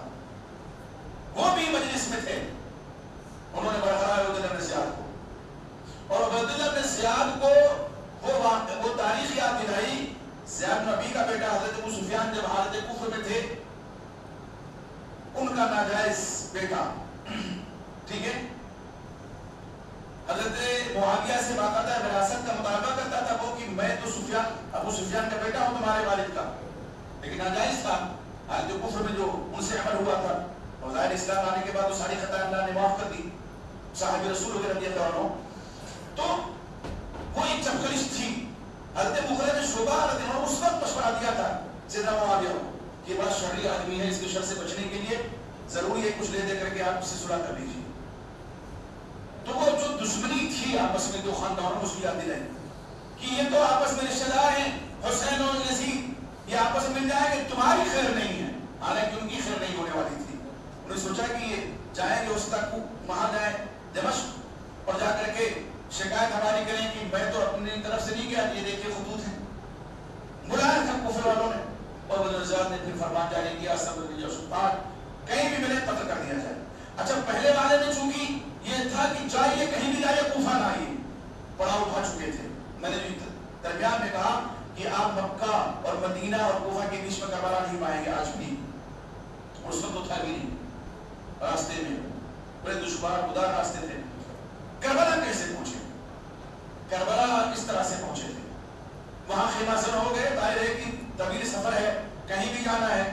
وہ بھی مجلس میں تھے، انہوں نے برقرار عبداللہ بن زیاد کو، اور عبداللہ بن زیاد کو وہ تاریخ یاد دلائی۔ زیاد نبی کا بیٹا حضرت ابو سفیان جب حالت کفر میں تھے، ان کا ناجائز بیٹا، ٹھیک ہے، حضرت معاویہ سے باقاعدہ وراثت کا مطالبہ کرتا تھا وہ کہ میں تو ابو سفیان کا بیٹا ہوں تمہارے والد کا، لیکن ناجائز تھا حالت کفر میں جو ان سے عمل ہوا تھا، اور ظاہر اسلام آنے کے بعد وہ ساری خطائیں اللہ نے معاف کر دی صاحب رسول وغیرہ رضی اللہ عنہ۔ تو وہ ایک چپکلش تھی، حضرت مغرب شعبہ رضی اللہ عنہ اس وقت مشورہ دیا تھا سیدنا معاویہ کہ یہ بات شرعی آدمی ہے، اس کے شر سے بچنے کے لیے ضروری ہے کچھ لے دے کر کے آپ اس سے صلح کر لیجیے۔ تو وہ جو دشمنی تھی آپس میں دو خاندانوں کو اس کی یاد دلائیں کہ یہ تو آپس میں رشتہ دار ہیں، حسین اور یزید، یہ آپس میں مل جائیں گے، تمہاری خیر نہیں ہے، حالانکہ ان کی خیر نہیں ہونے والی تھی۔ انہوں نے سوچا کہ یہ جائیں گے اس تک، وہاں جائیں دمشق اور جا کر کے شکایت ہماری کریں کہ میں تو اپنی طرف سے نہیں گیا، یہ دیکھیں خطوط ہیں، بلایا تھا کفر والوں نے، اور عبداللہ بن زیاد نے پھر فرمان جاری کیا کہیں بھی ملے قتل کر دیا جائے۔ اچھا پہلے والے میں چونکہ یہ تھا کہ جائیے کہیں بھی جائیے کوفہ نہ آئیے، پڑاؤ اٹھا چکے تھے۔ میں نے جو درمیان میں کہا کہ آپ مکہ اور مدینہ اور کوفہ کے بیچ میں کربلا نہیں پائیں گے آج بھی، اس وقت تو تھا بھی نہیں راستے میں بڑے دشوار خدا راستے تھے. کربلا کیسے پہنچے؟ کربلا اس طرح سے پہنچے تھے. وہاں خیمہ زن ہو گئے. ظاہر ہے کہ طویل سفر ہے, کہیں بھی جانا ہے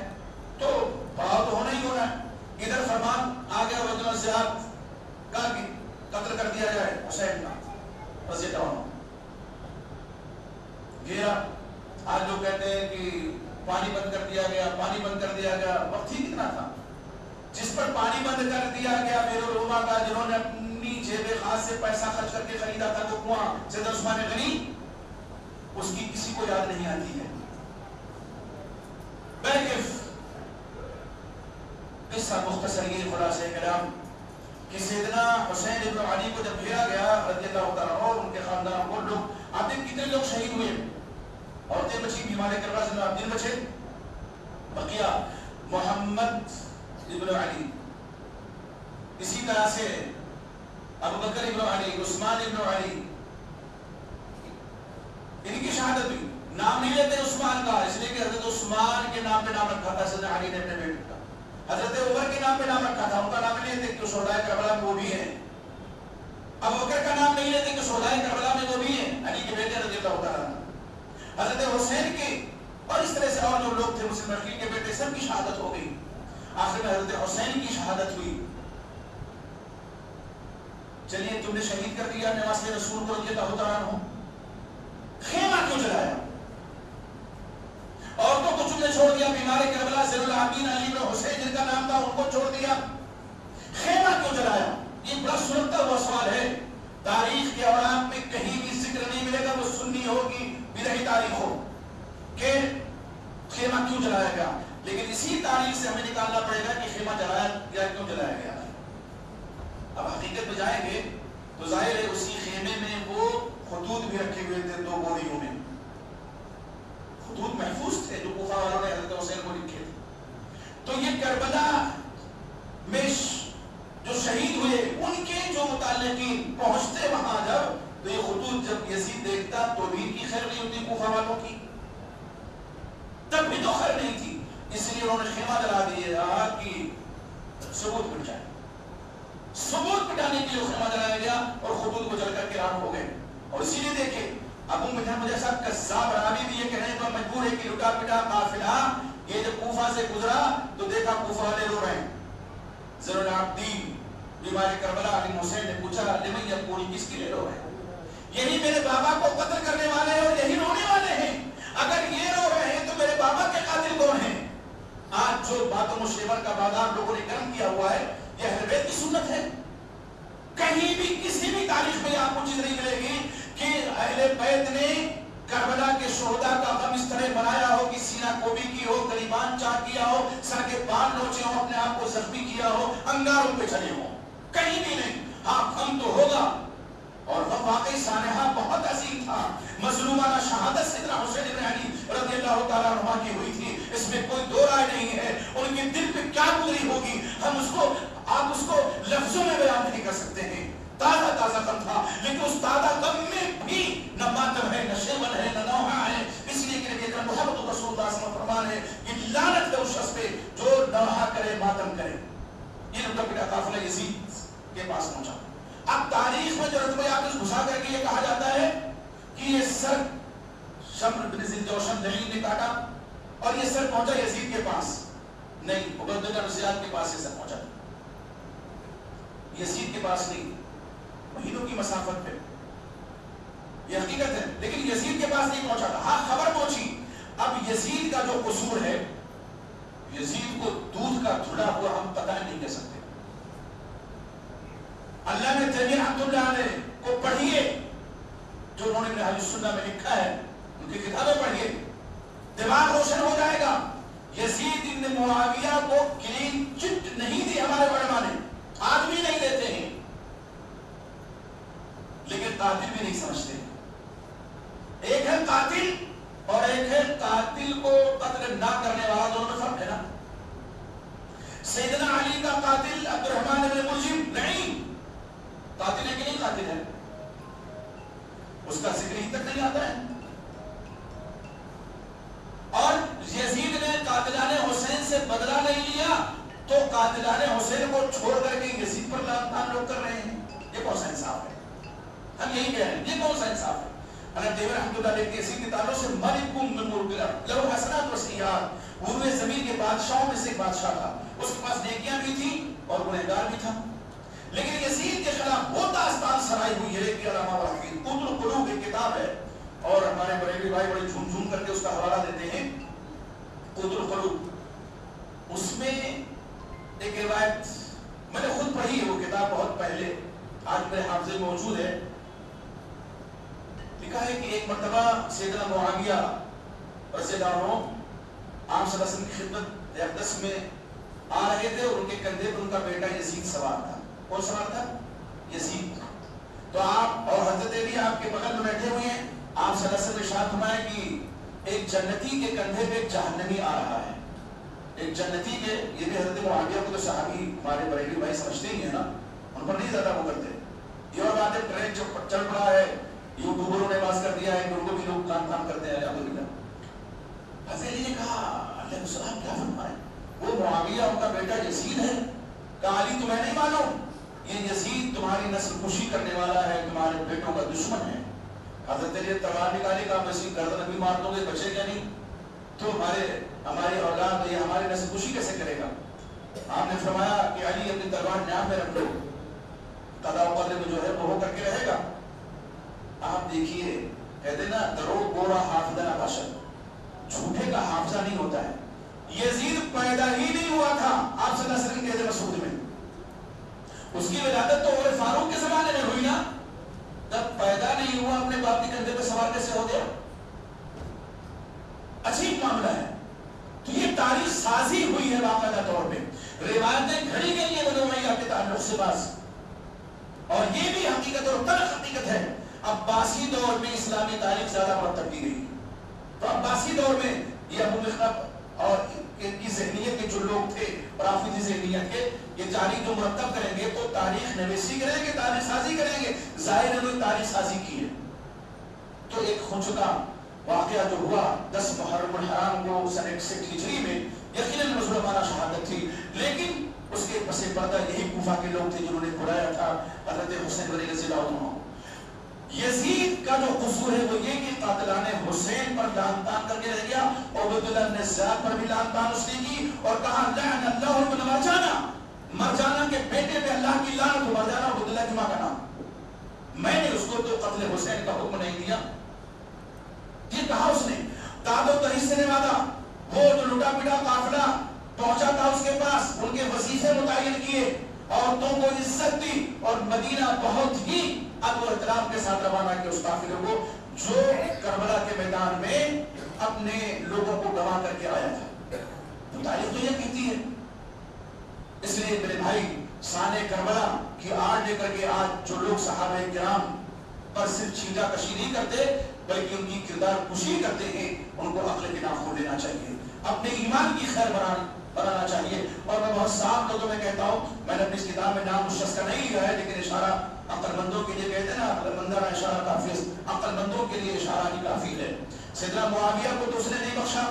تو پڑاؤ تو ہونا ہی ہونا ہے. ادھر فرمان آ گیا وجہ الزیات کا قتل کر دیا جائے حسین کا رضی اللہ عنہ. گھیرا. آج لوگ کہتے ہیں کہ پانی بند کر دیا گیا, پانی بند کر دیا گیا. وقت ہی کتنا تھا جس پر پانی بند کر دیا گیا بیرو روما کا, جنہوں نے اپنی جیب خاص سے پیسہ خرچ کر کے خریدا تھا وہ کنواں سید عثمان غنی, اس کی کسی کو یاد نہیں آتی ہے. بیکف قصہ مختصر یہ خلاصہ کلام کہ سیدنا حسین ابن علی کو جب گھیرا گیا رضی اللہ تعالیٰ عنہ, ان کے خاندان کو لوگ, آپ دیکھ کتنے لوگ شہید ہوئے, عورتیں بچی, بیمار کربلا سے آپ دن بچے. بقیہ محمد ابن علی, اسی طرح سے ابوبکر ابن علی, عثمان ابن علی, ان کی شہادت ہوئی. نام نہیں لیتے عثمان کا اس لیے کہ حضرت عثمان کے نام پہ نام رکھا تھا سیدنا علی نے اپنے بیٹے کا. حضرت عمر کے نام پہ نام رکھا تھا, ان کا نام نہیں لیتے کہ شہداء کربلا میں وہ بھی ہیں. ابوبکر کا نام نہیں لیتے کہ شہداء کربلا میں وہ بھی ہیں, علی کے بیٹے رضی اللہ تعالیٰ عنہ. حضرت حسین کے اور اس طرح سے اور جو لوگ تھے مسلم عقیل کے بیٹے سب کی شہادت ہو گئی. آخر میں حضرت حسین کی شہادت ہوئی. چلیے تم نے شہید کر دیا نواز رسول کو رضی اللہ تعالیٰ عنہ, خیمہ کیوں جلایا؟ عورتوں کو تم نے چھوڑ دیا, بیمار کربلا زین العابدین علی بن حسین جن کا نام تھا ان کو چھوڑ دیا, خیمہ کیوں جلایا؟ یہ بڑا سنتا ہوا سوال ہے. تاریخ کے اوراق میں کہیں بھی ذکر نہیں ملے گا, وہ سنی ہوگی بدعی تاریخ ہو کہ خیمہ کیوں جلایا گیا. لیکن اسی تاریخ سے ہمیں نکالنا پڑے گا کہ خیمہ جلایا یا کیوں جلایا گیا. اب حقیقت میں جائیں گے تو ظاہر ہے اسی خیمے میں وہ خطوط بھی رکھے ہوئے تھے, 2 بوریوں میں خطوط محفوظ تھے جو کوفہ والوں نے حضرت حسین کو لکھے تھے. تو یہ کربلا میں جو شہید ہوئے ان کے جو متعلقین پہنچتے وہاں جب, تو یہ خطوط جب یزید دیکھتا تو بھی ان کی خیر نہیں ہوتی کوفہ والوں کی, تب بھی تو خیر نہیں تھی. اس لیے انہوں نے خیمہ جلا دیا کہ ثبوت مٹ جائے. ثبوت مٹانے کے لیے خیمہ جلایا گیا اور خطوط کو جل کر کے رام ہو گئے. اور اسی لیے دیکھیں ابو مجھے جیسا کذاب راوی بھی یہ کہنے تو مجبور ہے کہ لٹا پٹا قافلہ یہ جب کوفہ سے گزرا تو دیکھا کوفہ والے رو رہے ہیں. زین العابدین بیمار کربلا علی حسین نے پوچھا لمن یبکون, کس کے لیے رو رہے ہیں؟ یہی میرے بابا کو قتل کرنے والے ہیں اور یہی رونے والے ہیں. اگر یہ رو رہے ہیں تو میرے بابا کے قاتل کون ہیں؟ آج جو باتوں و شیور کا بازار لوگوں نے گرم کیا ہوا ہے یہ اہل بیت کی سنت ہے. کہیں بھی کسی بھی تاریخ میں آپ کو چیز نہیں ملے گی کہ اہل بیت نے کربلا کے شہداء کا غم اس طرح منایا ہو کہ سینہ کوبی کی ہو, گریبان چاک کیا ہو, سر کے بال نوچے ہو, اپنے آپ کو زخمی کیا ہو, انگاروں پہ چلے ہو, کہیں بھی نہیں. ہاں غم تو ہوگا اور غم واقعی سانحہ بہت عظیم تھا. مظلومانہ شہادت سیدنا حسین ابن علی رضی اللہ تعالیٰ عنہ کی ہوئی تھی, اس میں کوئی دو رائے نہیں ہے. ان کے دل پہ کیا گزری ہوگی ہم اس کو, آپ اس کو لفظوں میں بیان نہیں کر سکتے ہیں. تازہ تازہ غم تھا, لیکن اس تازہ غم میں بھی نہ ماتم ہے, نہ شیون ہے, نہ نوحہ ہے. اس لیے کہ نبی اکرم محمد رسول اللہ صلی اللہ علیہ وسلم فرمان ہے کہ لعنت ہے اس شخص پہ جو نوحہ کرے, ماتم کرے. یہ لٹا پٹا قافلہ یزید کے پاس پہنچا. اب تاریخ میں جو رتبہ آپ اس گھسا کر کے یہ کہا جاتا ہے کہ یہ سر شمر بن ذی الجوشن دلیل نے کاٹا اور یہ سر پہنچا یزید کے پاس. نہیں, عبیداللہ بن زیاد کے پاس یہ سر پہنچا, یزید کے پاس نہیں, مہینوں کی مسافت پہ. یہ حقیقت ہے, لیکن یزید کے پاس نہیں پہنچا تھا. ہاں خبر پہنچی. اب یزید کا جو قصور ہے, یزید کو دودھ کا دھلا ہوا ہم قطع نہیں کر سکتے. اللہ نے تیمیہ رحمۃ اللہ علیہ کو پڑھیے, جو انہوں نے منہاج السنہ میں لکھا ہے, ان کی کتابیں پڑھیے, دماغ روشن ہو جائے گا. یزید ابن معاویہ کو کلین چٹ نہیں دی ہمارے علماء نے, آدمی نہیں دیتے ہیں, لیکن قاتل بھی نہیں سمجھتے. ایک ہے قاتل اور ایک ہے قاتل کو قتل نہ کرنے والا, دونوں میں فرق ہے نا. سیدنا علی کا قاتل عبد الرحمن بن ملجم نہیں, قاتل ہے کہ نہیں قاتل ہے, اس کا ذکر ہی تک نہیں آتا ہے. اور یزید نے قاتلان حسین سے بدلہ نہیں لیا, قاتلان حسین کو چھوڑ کر کے یزید پر لعنت لوگ کر رہے ہیں، یہ کون سا انصاف ہے؟ ہم یہی کہہ رہے ہیں، یہ کون سا انصاف ہے؟ حضرت دیوی رحمۃ اللہ علیہ کے یزید کے تعلق سے ملکم من ملک الارض لہو حسنات و سیئات، وہ زمین کے بادشاہوں میں سے ایک بادشاہ تھا، اس کے پاس نیکیاں بھی تھیں اور گنہگار بھی تھا، لیکن یزید کے خلاف وہ داستان سرائی ہوئی ہے کہ علامہ وحید قوت القلوب ایک کتاب ہے، اور ہمارے بریلوی بھائی بڑے جھوم جھوم کر کے اس کا حوالہ دیتے ہیں، قوت القلوب، اس میں ایک روایت میں نے خود پڑھی ہے، وہ کتاب بہت پہلے، آج میرے حافظے میں موجود ہے، لکھا ہے کہ ایک مرتبہ سیدنا معاویہ رضی اللہ عنہ آپ صلی اللہ علیہ وسلم کی خدمت اقدس میں آ رہے تھے، اور ان کے کندھے پر ان کا بیٹا یزید سوار تھا۔ کون سوار تھا؟ یزید۔ تو آپ اور حضرت علی آپ کے بغل میں بیٹھے ہوئے ہیں، آپ صلی اللہ علیہ وسلم نے ارشاد فرمایا کہ ایک جنتی کے کندھے پہ ایک جہنمی آ رہا ہے، ایک جنتی کے، یہ بھی حضرت معاویہ کو تو صحابی ہمارے بریلوی بھائی سمجھتے ہی ہیں نا، ان پر نہیں زیادہ وہ کرتے، یہ اور بات ہے ٹرین جو چل رہا ہے، یوٹیوبروں نے باز کر دیا ہے کہ ان کو بھی لوگ کام کرتے ہیں، الحمدللہ۔ حضرت علی نے کہا علیہ السلام کیا فرمائے؟ وہ معاویہ ان کا بیٹا یزید ہے۔ کہا علی تمہیں نہیں معلوم، یہ یزید تمہاری نسل کشی کرنے والا ہے، تمہارے بیٹوں کا دشمن ہے۔ حضرت علی تلوار نکالی، کہا یزید گردن بھی مار دو گے بچے گا نہیں، تو ہماری اولاد یہ ہماری نسل کشی کیسے کرے گا؟ آپ نے فرمایا کہ علی اپنی تلوار نیام میں رکھ لو، قضاء و قدر میں جو ہے وہ ہو کر کے رہے گا۔ آپ دیکھیے، کہتے نا دروغ گورا حافظہ نہ باشد، جھوٹے کا حافظہ نہیں ہوتا ہے۔ یزید پیدا ہی نہیں ہوا تھا آپ صلی اللہ علیہ وسلم کے عہد مسعود میں، اس کی ولادت تو عمر فاروق کے زمانے میں ہوئی نا، تب پیدا نہیں ہوا، اپنے باپ کے کندھے پہ سوار کیسے ہو گیا؟ عجیب معاملہ ہے۔ تو یہ تاریخ سازی ہوئی ہے باقاعدہ طور پہ، روایتیں گھڑی گئی ہیں بنو امیہ کے تعلق سے بس، اور یہ بھی حقیقت اور تلخ حقیقت ہے۔ عباسی دور میں اسلامی تاریخ زیادہ مرتب کی گئی، تو عباسی دور میں یہ ابو مخنف اور ان کی ذہنیت کے جو لوگ تھے، رافضی ذہنیت کے، یہ تاریخ جو مرتب کریں گے تو تاریخ نویسی کریں گے، تاریخ سازی کریں گے، ظاہر انہوں نے تاریخ سازی کی ہے۔ تو ایک خونچکا واقعہ جو ہوا 10 محرم الحرام کو سن 61 ہجری میں، یقیناً مظلومانہ شہادت تھی، لیکن اس کے پس پردہ یہی کوفہ کے لوگ تھے جنہوں نے بلایا تھا حضرت حسین رضی اللہ عنہ۔ یزید کا جو قصور ہے وہ یہ کہ قاتلان حسین پر لعن تان کر کے رہ گیا، عبداللہ بن زیاد پر بھی لعن تان اس نے کی، اور کہا لعن اللہ ابن مرجانہ، مرجانہ کے بیٹے پہ اللہ کی لعنت ہو۔ مرجانہ عبداللہ کی ماں کا نام، میں نے اس کو تو قتل حسین کا حکم نہیں دیا، یہ کہا اس نے۔ داد و تحریش سے نوادا، وہ جو لٹا پٹا قافلہ پہنچا تھا اس کے پاس، ان کے وظیفے متعین کیے، عورتوں کو عزت دی، اور مدینہ بہت ہی ادب و احترام کے ساتھ روانہ کیا اس قافلے کو جو کربلا کے میدان میں اپنے لوگوں کو گواہ کر کے آیا تھا۔ تو تاریخ تو یہ کہتی ہے۔ اس لیے میرے بھائی، شان کربلا کی آڑ لے کر کے آج جو لوگ صحابہ کرام پر صرف چھینٹا کشی نہیں کرتے بلکہ ان کی کردار کشی کرتے ہیں، ان کو عقل کے ناخن لینا چاہیے، اپنے ایمان کی خیر بنانا چاہیے۔ اور میں بہت صاف لوگوں میں کہتا ہوں، میں نے اپنی اس کتاب میں نام اس شخص کا نہیں لیا ہے، لیکن اشارہ عقل مندوں کے لیے کہتے ہیں نا، عقل مندانہ اشارہ کافی ہے، عقل مندوں کے لیے اشارہ ہی کافی ہے۔ سیدنا معاویہ کو تو اس نے نہیں بخشا،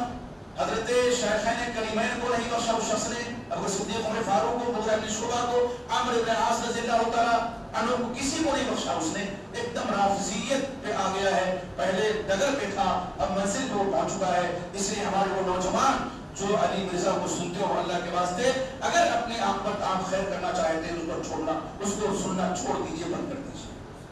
حضرت شیخین کریمین کو نہیں بخشا اس شخص نے، ابو صدیق عمر فاروق کو، مغیرہ بن شعبہ کو، عمرو بن عاص رضی اللہ تعالیٰ عنہ کو، کسی کو نہیں بخشا اس نے۔ ایک دم رافضیت پہ آ گیا ہے، پہلے ڈگر پہ تھا اب منزل پہ وہ پہنچ چکا ہے۔ اس لیے ہمارے وہ نوجوان جو علی مرزا کو سنتے ہو، اللہ کے واسطے اگر اپنی عاقبت عام خیر کرنا چاہتے ہیں، اس کو چھوڑنا، اس کو سننا چھوڑ دیجئے، بند کر دیجئے۔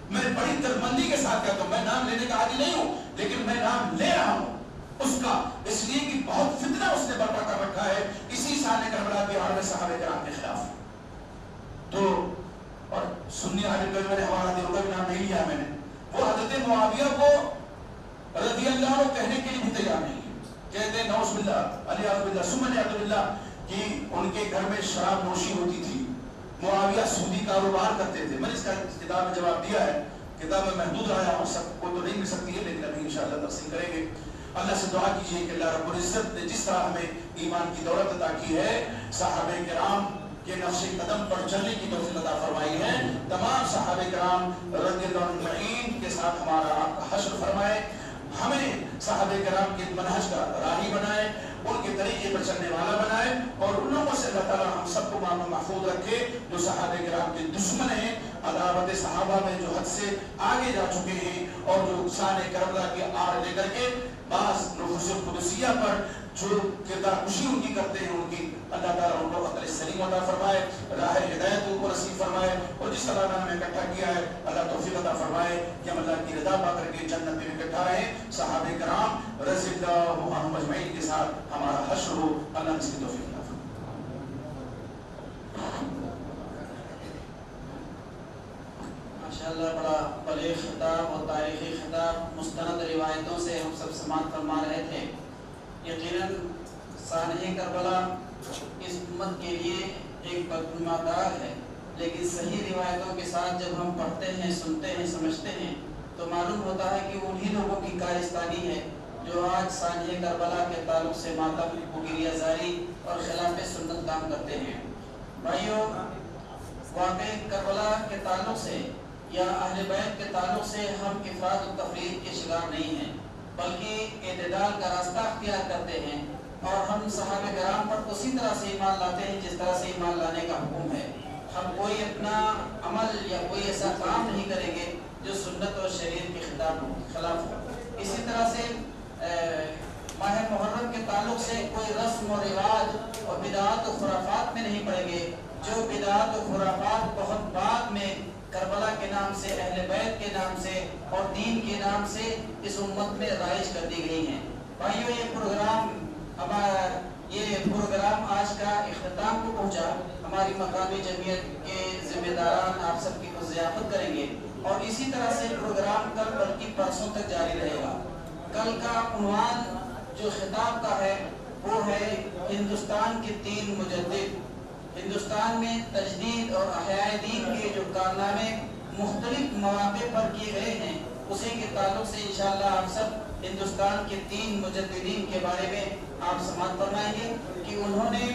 میں بڑی درمندی کے ساتھ کہتا ہوں، میں نام لینے کا عادی نہیں ہوں، لیکن میں نام لے رہا ہوں اس کا، اس لیے کہ بہت فتنہ اس نے برپا کر رکھا ہے اسی شان کربلا کی آڑ میں صحابہ کرام کے خلاف۔ تو اور سنی عالم کا میں نے حوالہ دیا، ان کا بھی نام نہیں لیا میں نے، وہ حضرت معاویہ کو رضی اللہ عنہ کہنے کے لیے بھی تیار نہیں ہے، کہتے ہیں نعوذ باللہ علی اعوذ باللہ ثم نعوذ باللہ کہ ان کے گھر میں شراب نوشی ہوتی تھی، معاویہ سودی کاروبار کرتے تھے۔ میں نے اس کا کتاب میں جواب دیا ہے، کتاب میں محدود آیا ہوں، سب کو تو نہیں مل سکتی ہے، لیکن ابھی انشاءاللہ تفصیل کریں گے۔ اللہ سے دعا کیجئے کہ اللہ رب العزت نے جس طرح ہمیں ایمان کی دولت عطا کی ہے، صحابہ کرام کے نقش قدم پر چلنے کی توفیق عطا فرمائی ہے، تمام صحابہ کرام رضی اللہ عنہم کے ساتھ ہمارا آپ کا حشر فرمائے۔ ہمیں صحابہ کرام کے منہج کا راہی بنائے، ان کے طریقے پر چلنے والا بنائے، اور ان لوگوں سے اللہ تعالیٰ ہم سب کو معلوم محفوظ رکھے جو صحابہ کرام کے دشمن ہیں، عداوت صحابہ میں جو حد سے آگے جا چکے ہیں، اور جو شان کربلا کی آڑ لے کر کے بعض نفوس قدسیہ پر جو کردار کشی ان کی کرتے ہیں، ان کی اللہ تعالیٰ ان کو عقل سلیم عطا فرمائے، راہ ہدایت ان کو نصیب فرمائے، اور جس اللہ نے ہمیں اکٹھا کیا ہے اللہ توفیق عطا فرمائے کہ ہم اللہ کی رضا پا کر کے جنت میں اکٹھا رہیں، صحابہ کرام رضی اللہ عنہم اجمعین کے ساتھ ہمارا حشر ہو، اللہ نے اس کی توفیق عطا فرمائے۔ ماشاءاللہ بڑا بلیغ خطاب اور تاریخی خطاب مستند روایتوں سے ہم سب سماعت فرما رہے تھے۔ یقیناً سانحہ کربلا اس امت کے لیے ایک بدنما داغ ہے، لیکن صحیح روایتوں کے ساتھ جب ہم پڑھتے ہیں، سنتے ہیں، سمجھتے ہیں تو معلوم ہوتا ہے کہ انہی لوگوں کی کارستانی ہے جو آج سانحہ کربلا کے تعلق سے ماتم، گریہ زاری اور خلاف سنت کام کرتے ہیں۔ بھائیوں، واقع کربلا کے تعلق سے یا اہل بیت کے تعلق سے ہم افراد و تفریق کے شکار نہیں ہیں، بلکہ اعتدال کا راستہ اختیار کرتے ہیں، اور ہم صحابہ کرام پر اسی طرح سے ایمان لاتے ہیں جس طرح سے ایمان لانے کا حکم ہے۔ ہم کوئی اپنا عمل یا کوئی ایسا کام نہیں کریں گے جو سنت اور شریعت کے خلاف ہو۔ اسی طرح سے ماہ محرم کے تعلق سے کوئی رسم و رواج اور بدعات و خرافات میں نہیں پڑیں گے، جو بدعات و خرافات بہت بعد میں کربلا کے نام سے، اہل بیت کے نام سے اور دین کے نام سے اس امت میں رائج کر دی گئی ہیں۔ بھائیو، یہ پروگرام آج کا اختتام کو پہنچا۔ ہماری مقامی جمعیت کے ذمہ داران آپ سب کی ضیافت کریں گے، اور اسی طرح سے پروگرام کل بلکہ پرسوں تک جاری رہے گا۔ کل کا عنوان جو خطاب کا ہے وہ ہے ہندوستان کے 3 مجدد۔ ہندوستان میں تجدید اور احیاء دین کے جو کارنامے مختلف مواقع پر کیے گئے ہیں، اسی کے تعلق سے انشاءاللہ آپ سب ہندوستان کے 3 مجددین کے بارے میں آپ سماعت فرمائیں گے کہ انہوں نے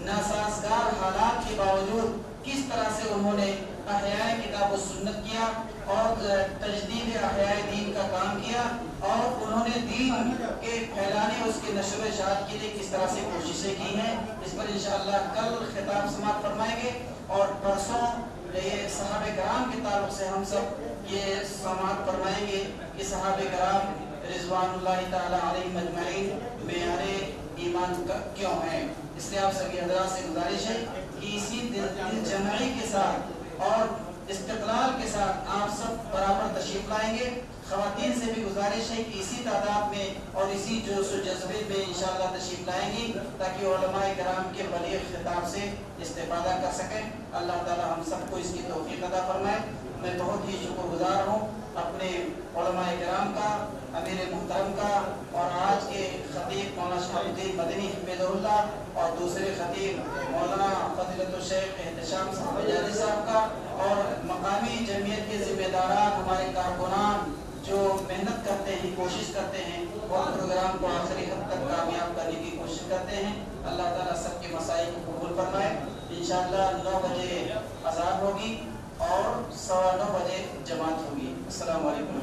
ناسازگار حالات کے باوجود کس طرح سے انہوں نے احیاء کتاب و سنت کیا اور تجدید احیاء دین کا کام کیا، اور انہوں نے دین کے پھیلانے، اس کے نشر و اشاعت کے لیے کس طرح سے کوششیں کی ہیں۔ اس پر انشاءاللہ کل خطاب سماعت فرمائیں گے، اور پرسوں یہ صحابہ کرام کے تعلق سے ہم سب یہ سماعت فرمائیں گے کہ صحابہ کرام رضوان اللہ تعالی علیہم اجمعین معیار ایمان کیوں ہیں۔ اس لیے آپ سبھی حضرات سے گزارش ہے کہ اسی دل جمعی کے ساتھ اور استقلال کے ساتھ آپ سب برابر تشریف لائیں گے۔ خواتین سے بھی گزارش ہے کہ اسی تعداد میں اور اسی جوش و جذبے میں انشاءاللہ تشریف لائیں گی تاکہ علماء کرام کے بلیغ خطاب سے استفادہ کر سکیں۔ اللہ تعالی ہم سب کو اس کی توفیق عطا فرمائے۔ میں بہت ہی شکر گزار ہوں اپنے علماء کرام کا، امیر محترم کا، اور آج کے خطیب مولانا شہاب الدین مدنی حفظہ اللہ، اور دوسرے خطیب مولانا فضیلت الشیخ احتشام صاحب حجازی صاحب کا، اور مقامی جمعیت کے ذمہ داران، ہمارے کارکنان جو محنت کرتے ہیں، کوشش کرتے ہیں اور پروگرام کو آخری حد تک کامیاب کرنے کی کوشش کرتے ہیں۔ اللہ تعالیٰ سب کے مسائل کو قبول فرمائے۔ انشاءاللہ 9 بجے اذان ہوگی اور 9:15 بجے جماعت ہوگی۔ السلام علیکم۔